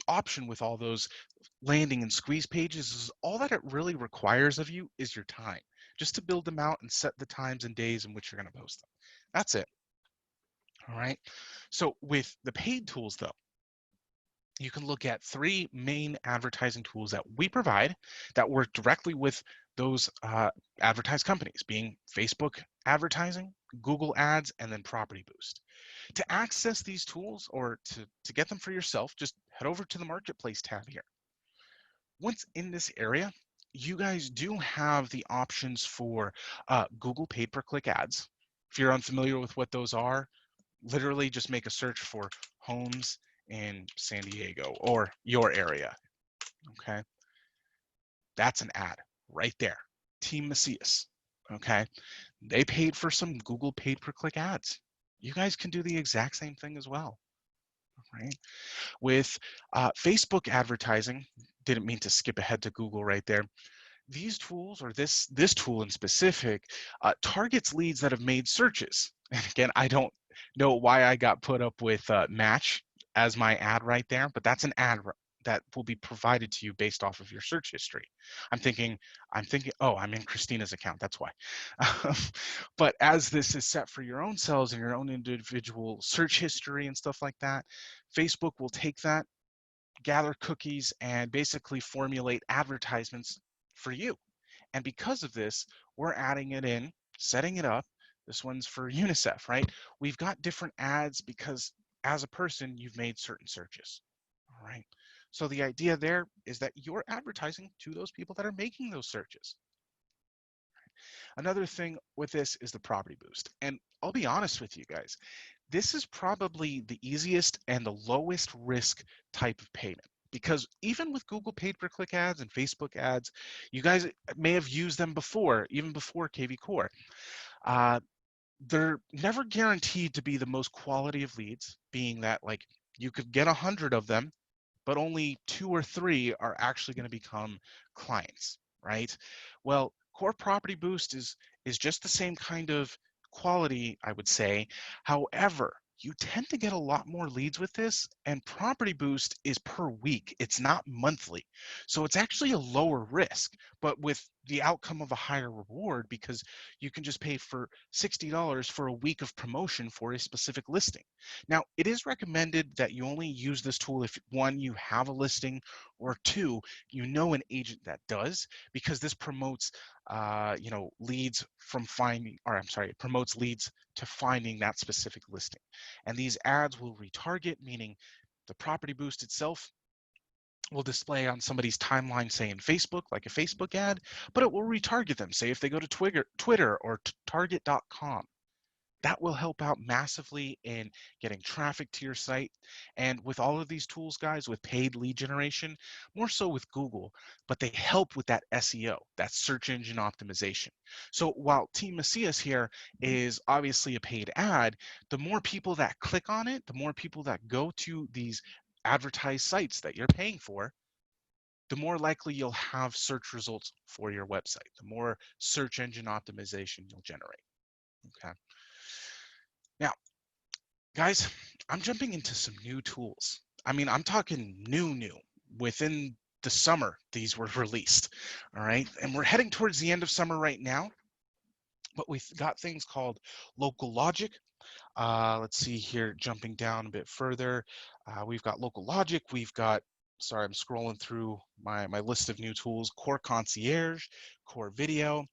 option with all those landing and squeeze pages is all that it really requires of you is your time, just to build them out and set the times and days in which you're going to post them. That's it. All right. So with the paid tools, though, you can look at 3 main advertising tools that we provide that work directly with those advertised companies, being Facebook advertising, Google Ads, and then Property Boost. To access these tools or to get them for yourself, just head over to the Marketplace tab here. Once in this area, you guys do have the options for Google pay-per-click ads. If you're unfamiliar with what those are, literally just make a search for homes in San Diego or your area. Okay, that's an ad right there. Team Macias. Okay, they paid for some Google pay-per-click ads. You guys can do the exact same thing as well. Right? With Facebook advertising, didn't mean to skip ahead to Google right there. These tools, or this tool in specific, targets leads that have made searches. And again, I don't know why I got put up with match as my ad right there, but that's an ad that will be provided to you based off of your search history. I'm thinking, oh, I'm in Christina's account, that's why. But as this is set for your own cells and your own individual search history and stuff like that, Facebook will take that, gather cookies, and basically formulate advertisements for you. And because of this, we're adding it in, setting it up. This one's for UNICEF, right? We've got different ads because as a person, you've made certain searches, all right? So the idea there is that you're advertising to those people that are making those searches. Another thing with this is the Property Boost. And I'll be honest with you guys, this is probably the easiest and the lowest risk type of payment. Because even with Google pay-per-click ads and Facebook ads, you guys may have used them before, even before kvCORE. They're never guaranteed to be the most quality of leads, being that like you could get 100 of them, but only 2 or 3 are actually going to become clients, right? Well, Core Property Boost is just the same kind of quality, I would say. However, you tend to get a lot more leads with this, and Property Boost is per week. It's not monthly. So it's actually a lower risk. But with the outcome of a higher reward because you can just pay for $60 for a week of promotion for a specific listing. Now, it is recommended that you only use this tool if one, you have a listing, or two, you know an agent that does, because this promotes leads from finding, or I'm sorry, it promotes leads to finding that specific listing. And these ads will retarget, meaning the property boost itself will display on somebody's timeline, say in Facebook, like a Facebook ad, but it will retarget them. Say if they go to Twitter or target.com. That will help out massively in getting traffic to your site. And with all of these tools, guys, with paid lead generation, more so with Google, but they help with that SEO, that search engine optimization. So while Team Macias here is obviously a paid ad, the more people that click on it, the more people that go to these advertised sites that you're paying for, the more likely you'll have search results for your website, the more search engine optimization you'll generate. Okay. Now, guys, I'm jumping into some new tools. I mean, I'm talking new. Within the summer, these were released. All right. And we're heading towards the end of summer right now, but we've got things called Local Logic. Let's see here, jumping down a bit further. We've got Local Logic. We've got, sorry, I'm scrolling through my list of new tools, Core Concierge, Core Video.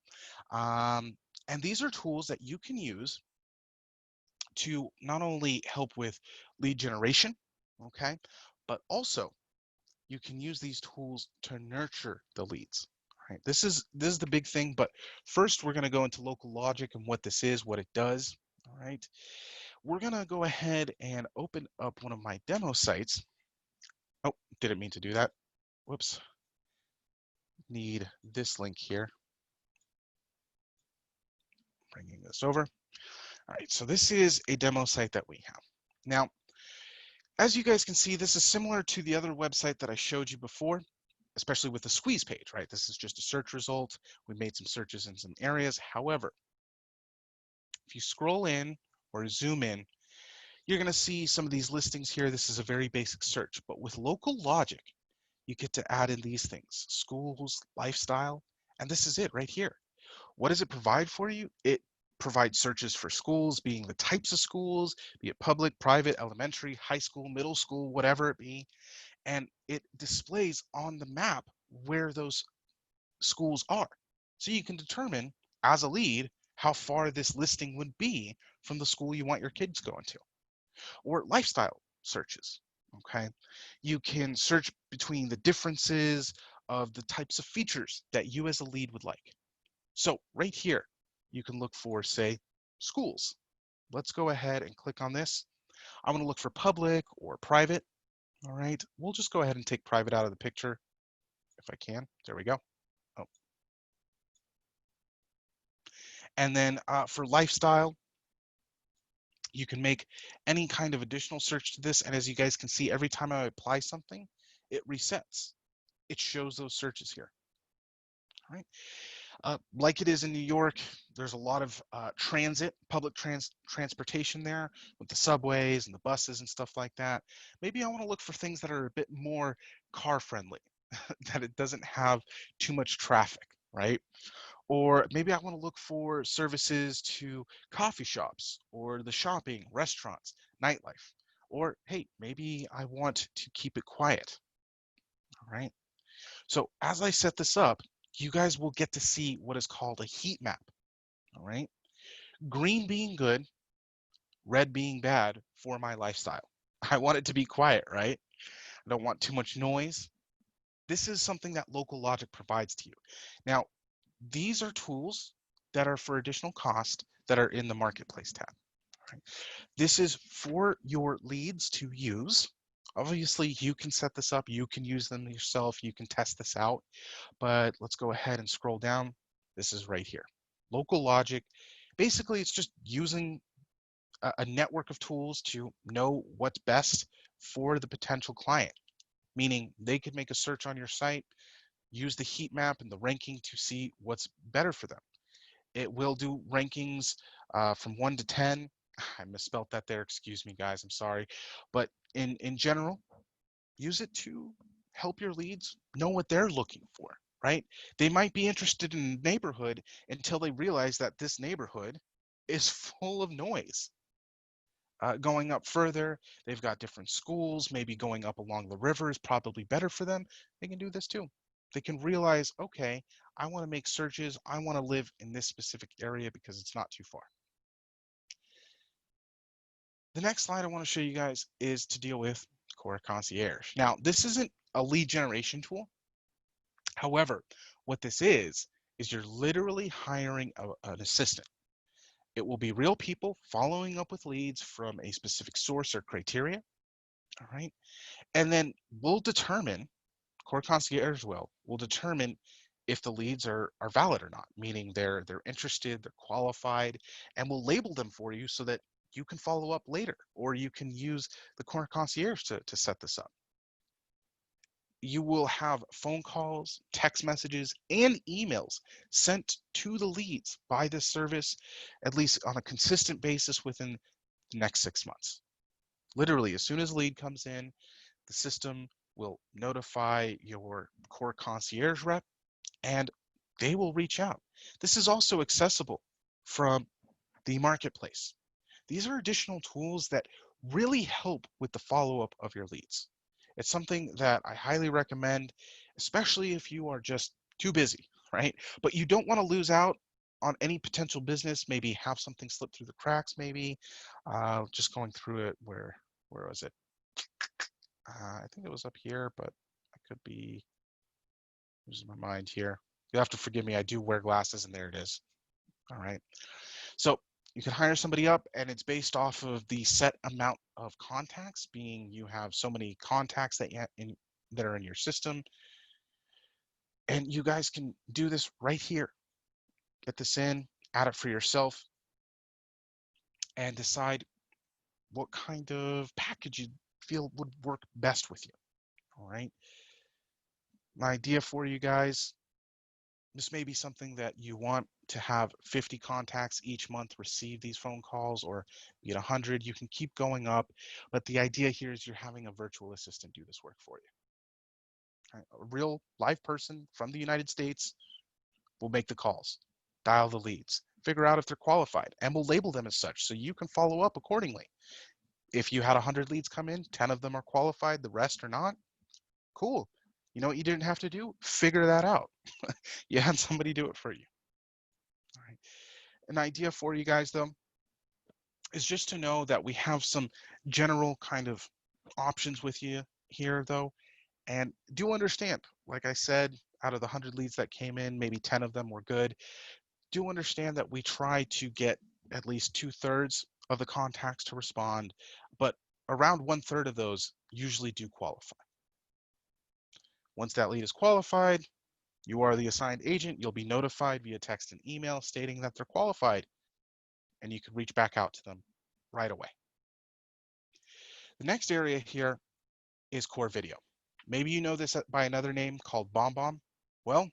And these are tools that you can use to not only help with lead generation, okay, but also you can use these tools to nurture the leads. All right, this is the big thing, but first we're going to go into Local Logic and what this is, what it does. All right, we're going to go ahead and open up one of my demo sites. Oh, didn't mean to do that. Whoops. Need this link here. Bringing this over. All right, so this is a demo site that we have. Now, as you guys can see, this is similar to the other website that I showed you before, especially with the squeeze page, right? This is just a search result. We made some searches in some areas. However, if you scroll in or zoom in, you're going to see some of these listings here. This is a very basic search, but with Local Logic, you get to add in these things: schools, lifestyle, and this is it right here. What does it provide for you? It provides searches for schools, being the types of schools, be it public, private, elementary, high school, middle school, whatever it be. And it displays on the map where those schools are. So you can determine as a lead how far this listing would be from the school you want your kids going to. Or lifestyle searches, okay? You can search between the differences of the types of features that you as a lead would like. So right here, you can look for, say, schools. Let's go ahead and click on this. I'm going to look for public or private. All right, we'll just go ahead and take private out of the picture if I can. There we go. Oh. And then for lifestyle, you can make any kind of additional search to this. And as you guys can see, every time I apply something, it resets. It shows those searches here. All right. Like it is in New York, there's a lot of public transportation there with the subways and the buses and stuff like that. Maybe I want to look for things that are a bit more car friendly, that it doesn't have too much traffic, right? Or maybe I want to look for services to coffee shops or the shopping, restaurants, nightlife. Or hey, maybe I want to keep it quiet, all right? So as I set this up, you guys will get to see what is called a heat map, all right? Green being good, red being bad for my lifestyle. I want it to be quiet, right? I don't want too much noise. This is something that Local Logic provides to you. Now, these are tools that are for additional cost that are in the Marketplace tab. Right? This is for your leads to use. Obviously, you can set this up. You can use them yourself. You can test this out. But let's go ahead and scroll down. This is right here. Local Logic. Basically, it's just using a network of tools to know what's best for the potential client, meaning they could make a search on your site, use the heat map and the ranking to see what's better for them. It will do rankings from 1 to 10. I misspelled that there. Excuse me, guys. I'm sorry. But in general, use it to help your leads know what they're looking for. right? They might be interested in a neighborhood until they realize that this neighborhood is full of noise. Going up further, they've got different schools, maybe going up along the river is probably better for them. They can do this too. They can realize, okay, I want to make searches. I want to live in this specific area because it's not too far. The next slide I want to show you guys is to deal with Core Concierge. Now, this isn't a lead generation tool. However, what this is you're literally hiring an assistant. It will be real people following up with leads from a specific source or criteria. All right. And then we'll determine, Core Concierge will determine if the leads are valid or not, meaning they're interested, they're qualified, and we'll label them for you so that you can follow up later, or you can use the Core Concierge to set this up. You will have phone calls, text messages, and emails sent to the leads by this service, at least on a consistent basis within the next 6 months. Literally, as soon as a lead comes in, the system will notify your Core Concierge rep and they will reach out. This is also accessible from the marketplace. These are additional tools that really help with the follow-up of your leads. It's something that I highly recommend, especially if you are just too busy, right? But you don't want to lose out on any potential business, maybe have something slip through the cracks, maybe. Just going through it, where was it? I think it was up here, but I could be losing my mind here. You'll have to forgive me. I do wear glasses, and there it is. All right. So you can hire somebody up, and it's based off of the set amount of contacts, being you have so many contacts that that are in your system. And you guys can do this right here. Get this in, add it for yourself, and decide what kind of package you feel would work best with you. All right. My idea for you guys, this may be something that you want to have 50 contacts each month receive these phone calls, or get 100. You can keep going up, but the idea here is you're having a virtual assistant do this work for you. Right? A real live person from the United States will make the calls, dial the leads, figure out if they're qualified, and we'll label them as such so you can follow up accordingly. If you had 100 leads come in, 10 of them are qualified, the rest are not, cool. You know what you didn't have to do? Figure that out. You had somebody do it for you. All right. An idea for you guys, though, is just to know that we have some general kind of options with you here, though. And do understand, like I said, out of the 100 leads that came in, maybe 10 of them were good. Do understand that we try to get at least 2/3 of the contacts to respond, but around 1/3 of those usually do qualify. Once that lead is qualified, you are the assigned agent. You'll be notified via text and email stating that they're qualified, and you can reach back out to them right away. The next area here is Core Video. Maybe you know this by another name called BombBomb. Well,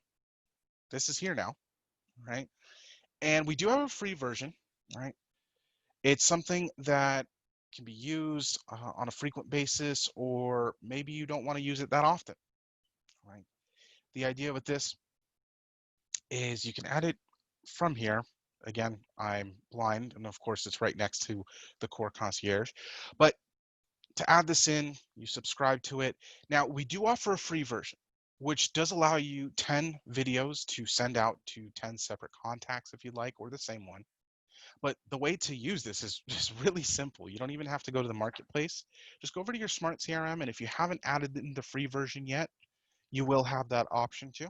this is here now, right? And we do have a free version, right? It's something that can be used on a frequent basis, or maybe you don't want to use it that often, right? The idea with this is you can add it from here. Again, I'm blind, and of course it's right next to the Core Concierge. But to add this in, you subscribe to it. Now, we do offer a free version, which does allow you 10 videos to send out to 10 separate contacts if you'd like, or the same one. But the way to use this is just really simple. You don't even have to go to the marketplace. Just go over to your Smart CRM, and if you haven't added in the free version yet, you will have that option too.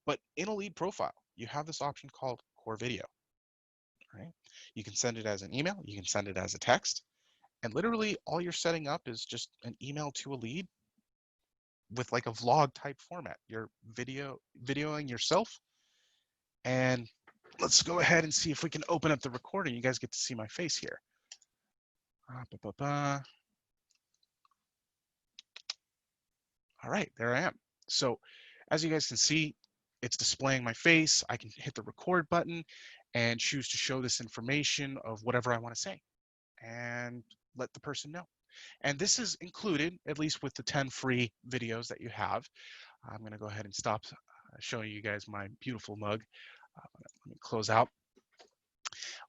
But in a lead profile, you have this option called Core Video. Right? You can send it as an email, you can send it as a text, and literally all you're setting up is just an email to a lead with like a vlog type format. You're videoing yourself, and let's go ahead and see if we can open up the recording. You guys get to see my face here. All right, there I am. So as you guys can see, it's displaying my face. I can hit the record button and choose to show this information of whatever I want to say and let the person know. And this is included, at least with the 10 free videos that you have. I'm going to go ahead and stop showing you guys my beautiful mug. Let me close out.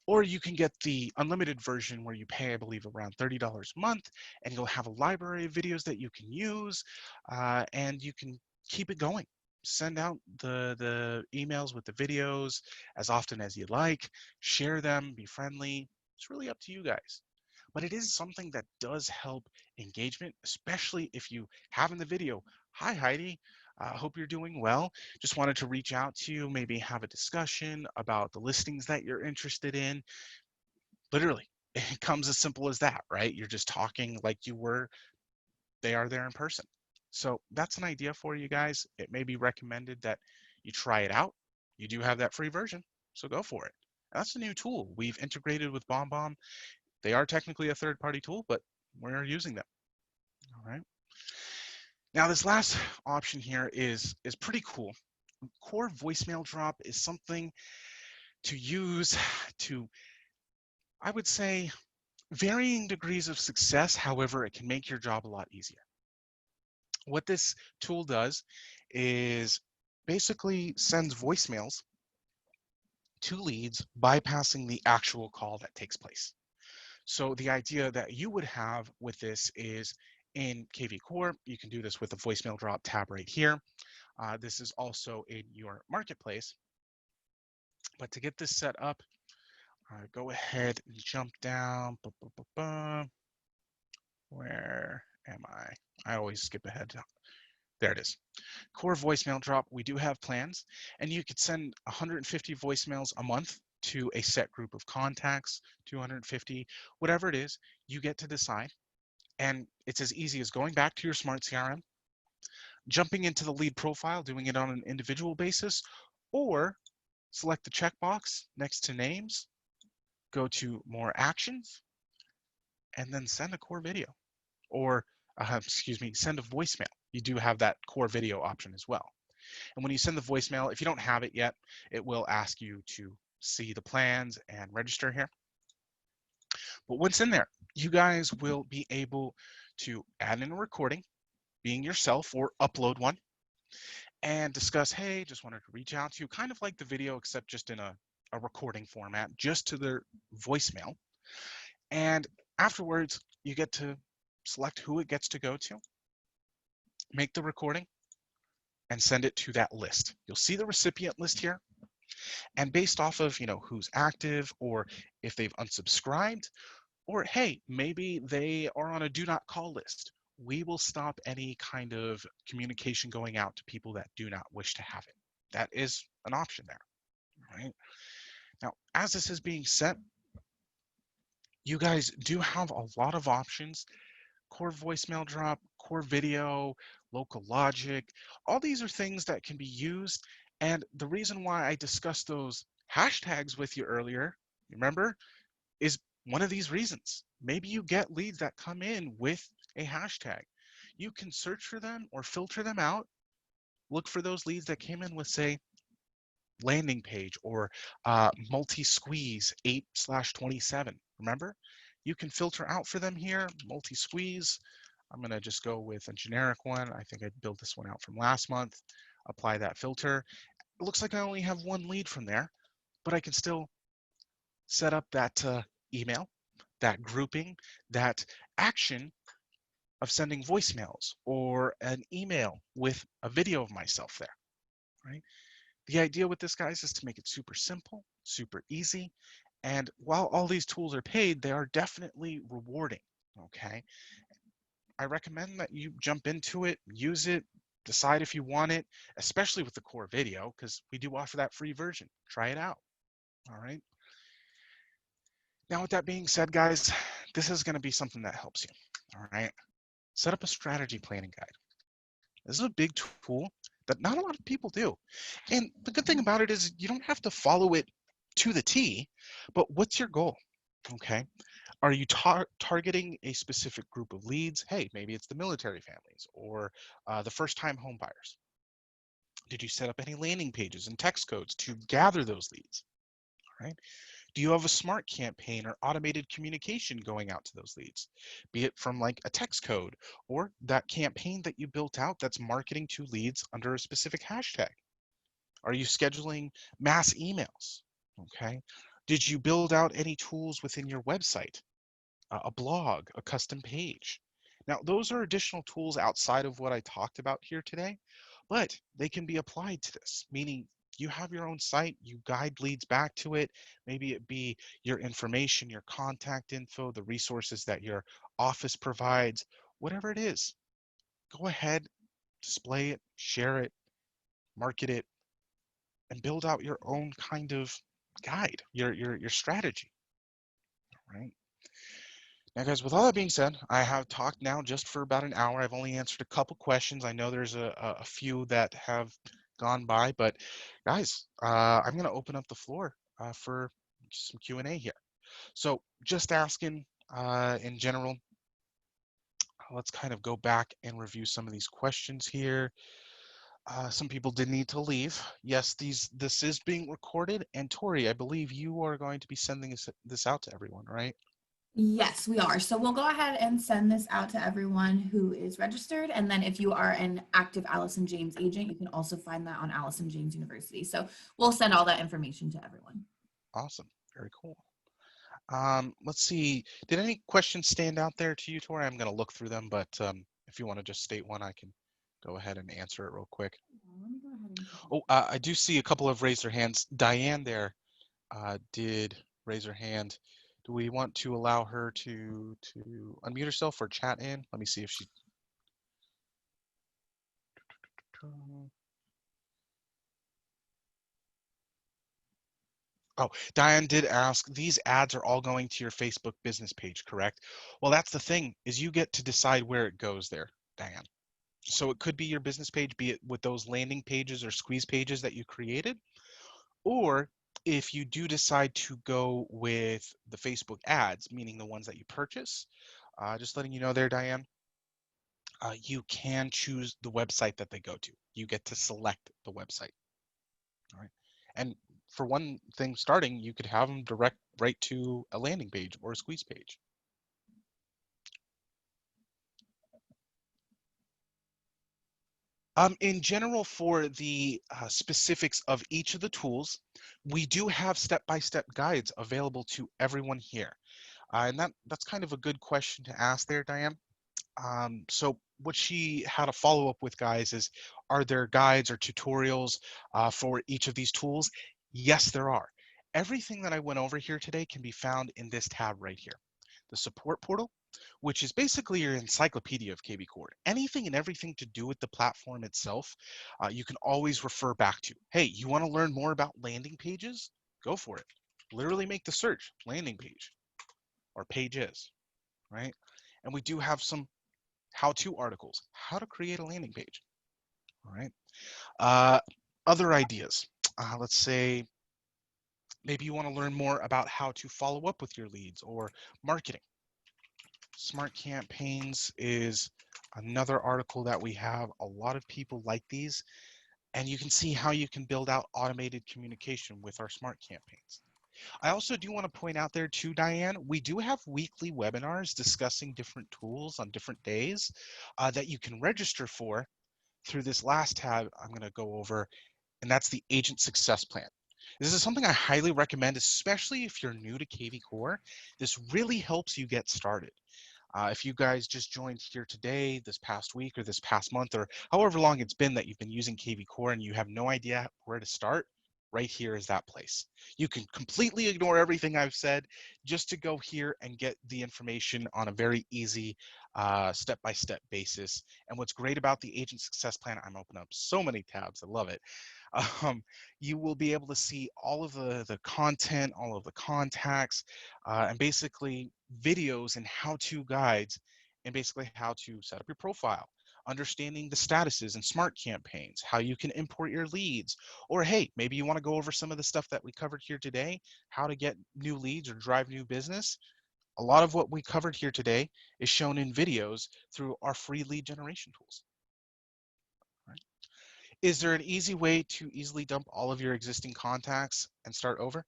Or you can get the unlimited version where you pay, I believe, around $30 a month, and you'll have a library of videos that you can use, and you can keep it going. Send out the emails with the videos as often as you like, share them, be friendly. It's really up to you guys. But it is something that does help engagement, especially if you have in the video, "Hi, Heidi. Hope you're doing well. Just wanted to reach out to you, maybe have a discussion about the listings that you're interested in." Literally, it comes as simple as that, right? You're just talking like they are there in person. So that's an idea for you guys. It may be recommended that you try it out. You do have that free version, so go for it. That's a new tool we've integrated with BombBomb. They are technically a third-party tool, but we're using them. All right. Now, this last option here is pretty cool. Core voicemail drop is something to use to, I would say, varying degrees of success. However, it can make your job a lot easier. What this tool does is basically sends voicemails to leads, bypassing the actual call that takes place. So the idea that you would have with this is in kvCORE, you can do this with the voicemail drop tab right here. This is also in your marketplace. But to get this set up, go ahead and jump down. Where am I? I always skip ahead. There it is. Core voicemail drop. We do have plans, and you could send 150 voicemails a month to a set group of contacts, 250, whatever it is, you get to decide. And it's as easy as going back to your smart CRM, jumping into the lead profile, doing it on an individual basis, or select the checkbox next to names, go to more actions, and then send a core video, or send a voicemail. You do have that core video option as well. And when you send the voicemail, if you don't have it yet, it will ask you to see the plans and register here. But once in there, you guys will be able to add in a recording, being yourself, or upload one, and discuss, "Hey, just wanted to reach out to you," kind of like the video, except just in a recording format, just to their voicemail. And afterwards, you get to select who it gets to go to, make the recording, and send it to that list. You'll see the recipient list here. And based off of, who's active, or if they've unsubscribed, or hey, maybe they are on a do not call list, we will stop any kind of communication going out to people that do not wish to have it. That is an option there, right? Now, as this is being set, you guys do have a lot of options. Core voicemail drop, core video, local logic, all these are things that can be used. And the reason why I discussed those hashtags with you earlier, remember, is one of these reasons. Maybe you get leads that come in with a hashtag. You can search for them or filter them out. Look for those leads that came in with, say, landing page or multi-squeeze 8/27. Remember, you can filter out for them here, multi-squeeze. I'm going to just go with a generic one. I think I built this one out from last month. Apply that filter. It looks like I only have one lead from there, but I can still set up that email, that grouping, that action of sending voicemails or an email with a video of myself there, right? The idea with this, guys, is to make it super simple, super easy. And while all these tools are paid, they are definitely rewarding, okay? I recommend that you jump into it, use it, decide if you want it, especially with the core video, because we do offer that free version. Try it out, all right? Now, with that being said, guys, this is going to be something that helps you, all right? Set up a strategy planning guide. This is a big tool that not a lot of people do. And the good thing about it is you don't have to follow it to the T, but what's your goal? Okay. Are you targeting a specific group of leads? Hey, maybe it's the military families or the first-time home buyers. Did you set up any landing pages and text codes to gather those leads? All right. Do you have a smart campaign or automated communication going out to those leads? Be it from like a text code or that campaign that you built out that's marketing to leads under a specific hashtag. Are you scheduling mass emails? Okay. Did you build out any tools within your website, a blog, a custom page? Now, those are additional tools outside of what I talked about here today, but they can be applied to this, meaning you have your own site, you guide leads back to it. Maybe it be your information, your contact info, the resources that your office provides, whatever it is. Go ahead, display it, share it, market it, and build out your own kind of guide, your strategy, right? Now, guys, with all that being said, I have talked now just for about an hour. I've only answered a couple questions. I know there's a few that have gone by, but guys, I'm going to open up the floor for some Q&A here. So just asking in general, let's kind of go back and review some of these questions here. Some people did need to leave. Yes, this is being recorded. And Tori, I believe you are going to be sending this out to everyone, right? Yes, we are. So we'll go ahead and send this out to everyone who is registered. And then if you are an active Allison James agent, you can also find that on Allison James University. So we'll send all that information to everyone. Awesome. Very cool. Let's see. Did any questions stand out there to you, Tori? I'm going to look through them, but if you want to just state one, I can go ahead and answer it real quick. Let me go ahead and take Oh, I do see a couple of raised their hands. Diane there did raise her hand. Do we want to allow her to unmute herself or chat in? Let me see if she. Oh, Diane did ask, these ads are all going to your Facebook business page, correct? Well, that's the thing, is you get to decide where it goes there, Diane. So it could be your business page, be it with those landing pages or squeeze pages that you created, or if you do decide to go with the Facebook ads, meaning the ones that you purchase, just letting you know there, Diane, you can choose the website that they go to. You get to select the website. All right. And for one thing starting, you could have them direct right to a landing page or a squeeze page. In general, for the specifics of each of the tools, we do have step-by-step guides available to everyone here. And that's kind of a good question to ask there, Diane. So what she had a follow-up with, guys, is are there guides or tutorials for each of these tools? Yes, there are. Everything that I went over here today can be found in this tab right here, the support portal, which is basically your encyclopedia of kvCORE. Anything and everything to do with the platform itself, you can always refer back to. Hey, you want to learn more about landing pages? Go for it. Literally make the search, landing page or pages, right? And we do have some how-to articles, how to create a landing page, all right? Other ideas, let's say maybe you want to learn more about how to follow up with your leads or marketing. Smart campaigns is another article that we have. A lot of people like these, and you can see how you can build out automated communication with our smart campaigns. I also do want to point out there too, Diane, we do have weekly webinars discussing different tools on different days that you can register for through this last tab I'm going to go over, and that's the Agent Success Plan. This is something I highly recommend, especially if you're new to kvCORE. This really helps you get started. If you guys just joined here today, this past week, or this past month, or however long it's been that you've been using kvCORE and you have no idea where to start, right here is that place. You can completely ignore everything I've said just to go here and get the information on a very easy step-by-step basis. And what's great about the Agent Success Plan, I'm opening up so many tabs, I love it. You will be able to see all of the content, all of the contacts, and basically videos and how-to guides, and basically how to set up your profile, understanding the statuses and smart campaigns, how you can import your leads, or hey, maybe you want to go over some of the stuff that we covered here today, how to get new leads or drive new business. A lot of what we covered here today is shown in videos through our free lead generation tools. Right? Is there an easy way to easily dump all of your existing contacts and start over?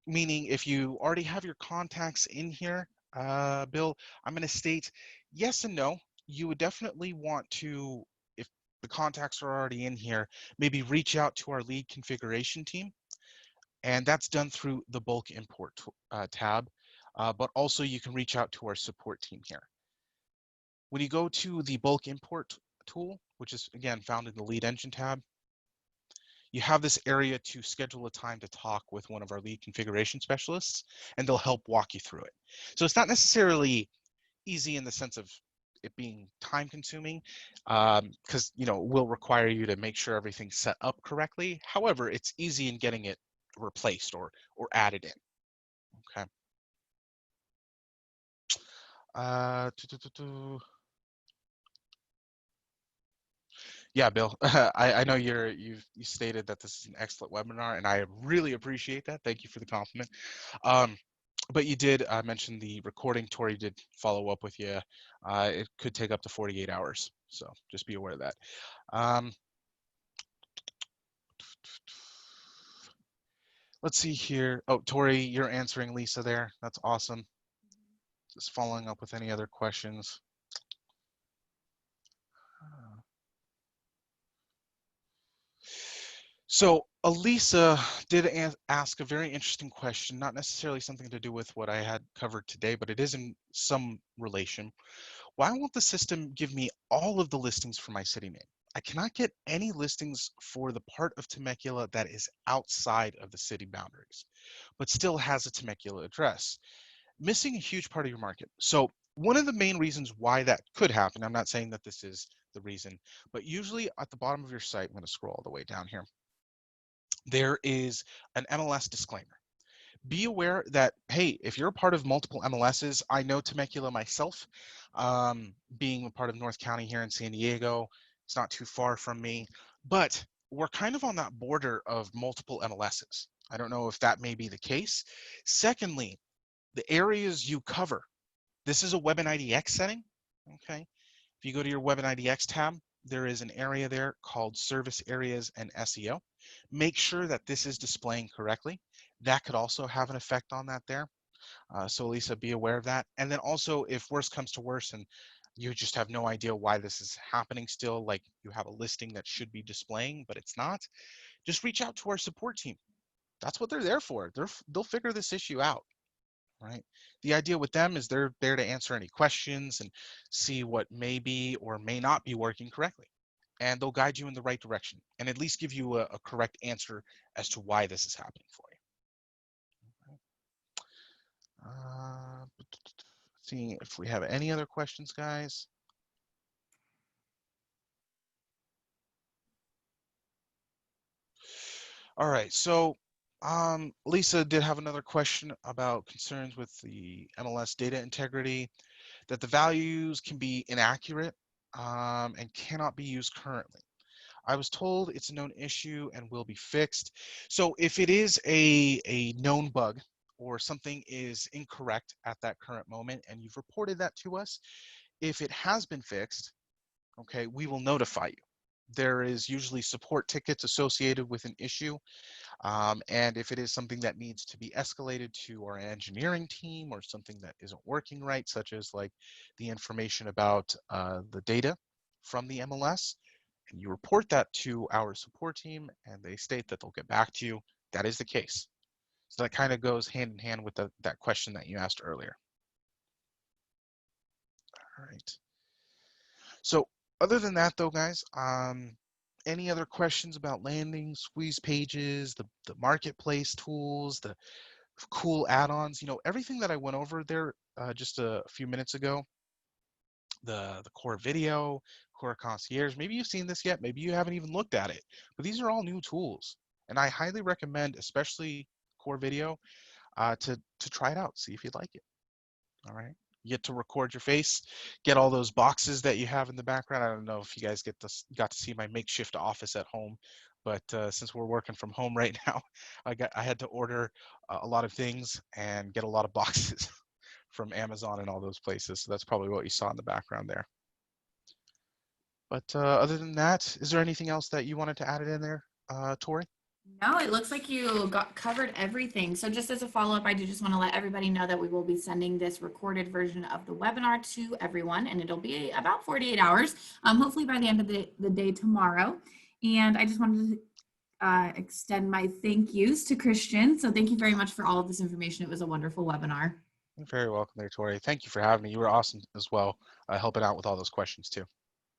Meaning if you already have your contacts in here, Bill, I'm going to state yes and no. You would definitely want to, if the contacts are already in here, maybe reach out to our lead configuration team. And that's done through the bulk import tab. But also you can reach out to our support team here. When you go to the bulk import tool, which is again found in the lead engine tab, you have this area to schedule a time to talk with one of our lead configuration specialists, and they'll help walk you through it. So it's not necessarily easy in the sense of it being time consuming, because it will require you to make sure everything's set up correctly. However, it's easy in getting it replaced or added in. Okay. Uh, Yeah, Bill, I know you stated that this is an excellent webinar, and I really appreciate that. Thank you for the compliment. But you did mention the recording. Tori did follow up with you. It could take up to 48 hours, so just be aware of that. Let's see here. Oh, Tori, you're answering Lisa there. That's awesome. Just following up with any other questions. So Elisa did ask a very interesting question, not necessarily something to do with what I had covered today, but it is in some relation. Why won't the system give me all of the listings for my city name? I cannot get any listings for the part of Temecula that is outside of the city boundaries, but still has a Temecula address, missing a huge part of your market. So one of the main reasons why that could happen, I'm not saying that this is the reason, but usually at the bottom of your site, I'm going to scroll all the way down here, there is an MLS disclaimer. Be aware that, hey, if you're a part of multiple MLSs, I know Temecula myself, being a part of North County here in San Diego, it's not too far from me, but we're kind of on that border of multiple MLSs. I don't know if that may be the case. Secondly, the areas you cover, this is a Web and IDX setting, okay? If you go to your Web and IDX tab, there is an area there called Service Areas and SEO. Make sure that this is displaying correctly. That could also have an effect on that there. So Lisa, be aware of that. And then also, if worse comes to worse and you just have no idea why this is happening still, like you have a listing that should be displaying, but it's not, just reach out to our support team. That's what they're there for. They'll figure this issue out. Right. The idea with them is they're there to answer any questions and see what may be or may not be working correctly. And they'll guide you in the right direction and at least give you a correct answer as to why this is happening for you. Seeing if we have any other questions, guys. All right, so Lisa did have another question about concerns with the MLS data integrity, that the values can be inaccurate and cannot be used currently. I was told it's a known issue and will be fixed. So if it is a known bug or something is incorrect at that current moment and you've reported that to us, if it has been fixed, okay, we will notify you. There is usually support tickets associated with an issue. And if it is something that needs to be escalated to our engineering team or something that isn't working right, such as like the information about the data from the MLS, and you report that to our support team and they state that they'll get back to you, that is the case. So that kind of goes hand in hand with that question that you asked earlier. All right. So other than that though, guys, any other questions about landing, squeeze pages, the marketplace tools, the cool add-ons, everything that I went over there just a few minutes ago, the core video, core concierge, maybe you've seen this yet, maybe you haven't even looked at it, but these are all new tools. And I highly recommend, especially core video, to try it out, see if you'd like it. All right. You get to record your face, get all those boxes that you have in the background. I don't know if you guys got to see my makeshift office at home, but since we're working from home right now, I had to order a lot of things and get a lot of boxes from Amazon and all those places. So that's probably what you saw in the background there. But other than that, is there anything else that you wanted to add in there, Tori? No, it looks like you got covered everything. So just as a follow-up, I do just want to let everybody know that we will be sending this recorded version of the webinar to everyone, and it'll be about 48 hours, hopefully by the end of the day tomorrow. And I just wanted to extend my thank yous to Christian. So thank you very much for all of this information. It was a wonderful webinar. You're very welcome there, Tori. Thank you for having me. You were awesome as well, helping out with all those questions too.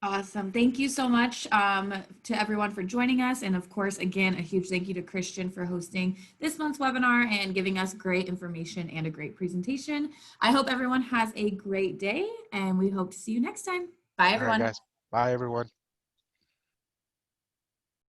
Awesome. Thank you so much to everyone for joining us. And of course, again, a huge thank you to Christian for hosting this month's webinar and giving us great information and a great presentation. I hope everyone has a great day and we hope to see you next time. Bye, All right, everyone. guys. Bye, everyone.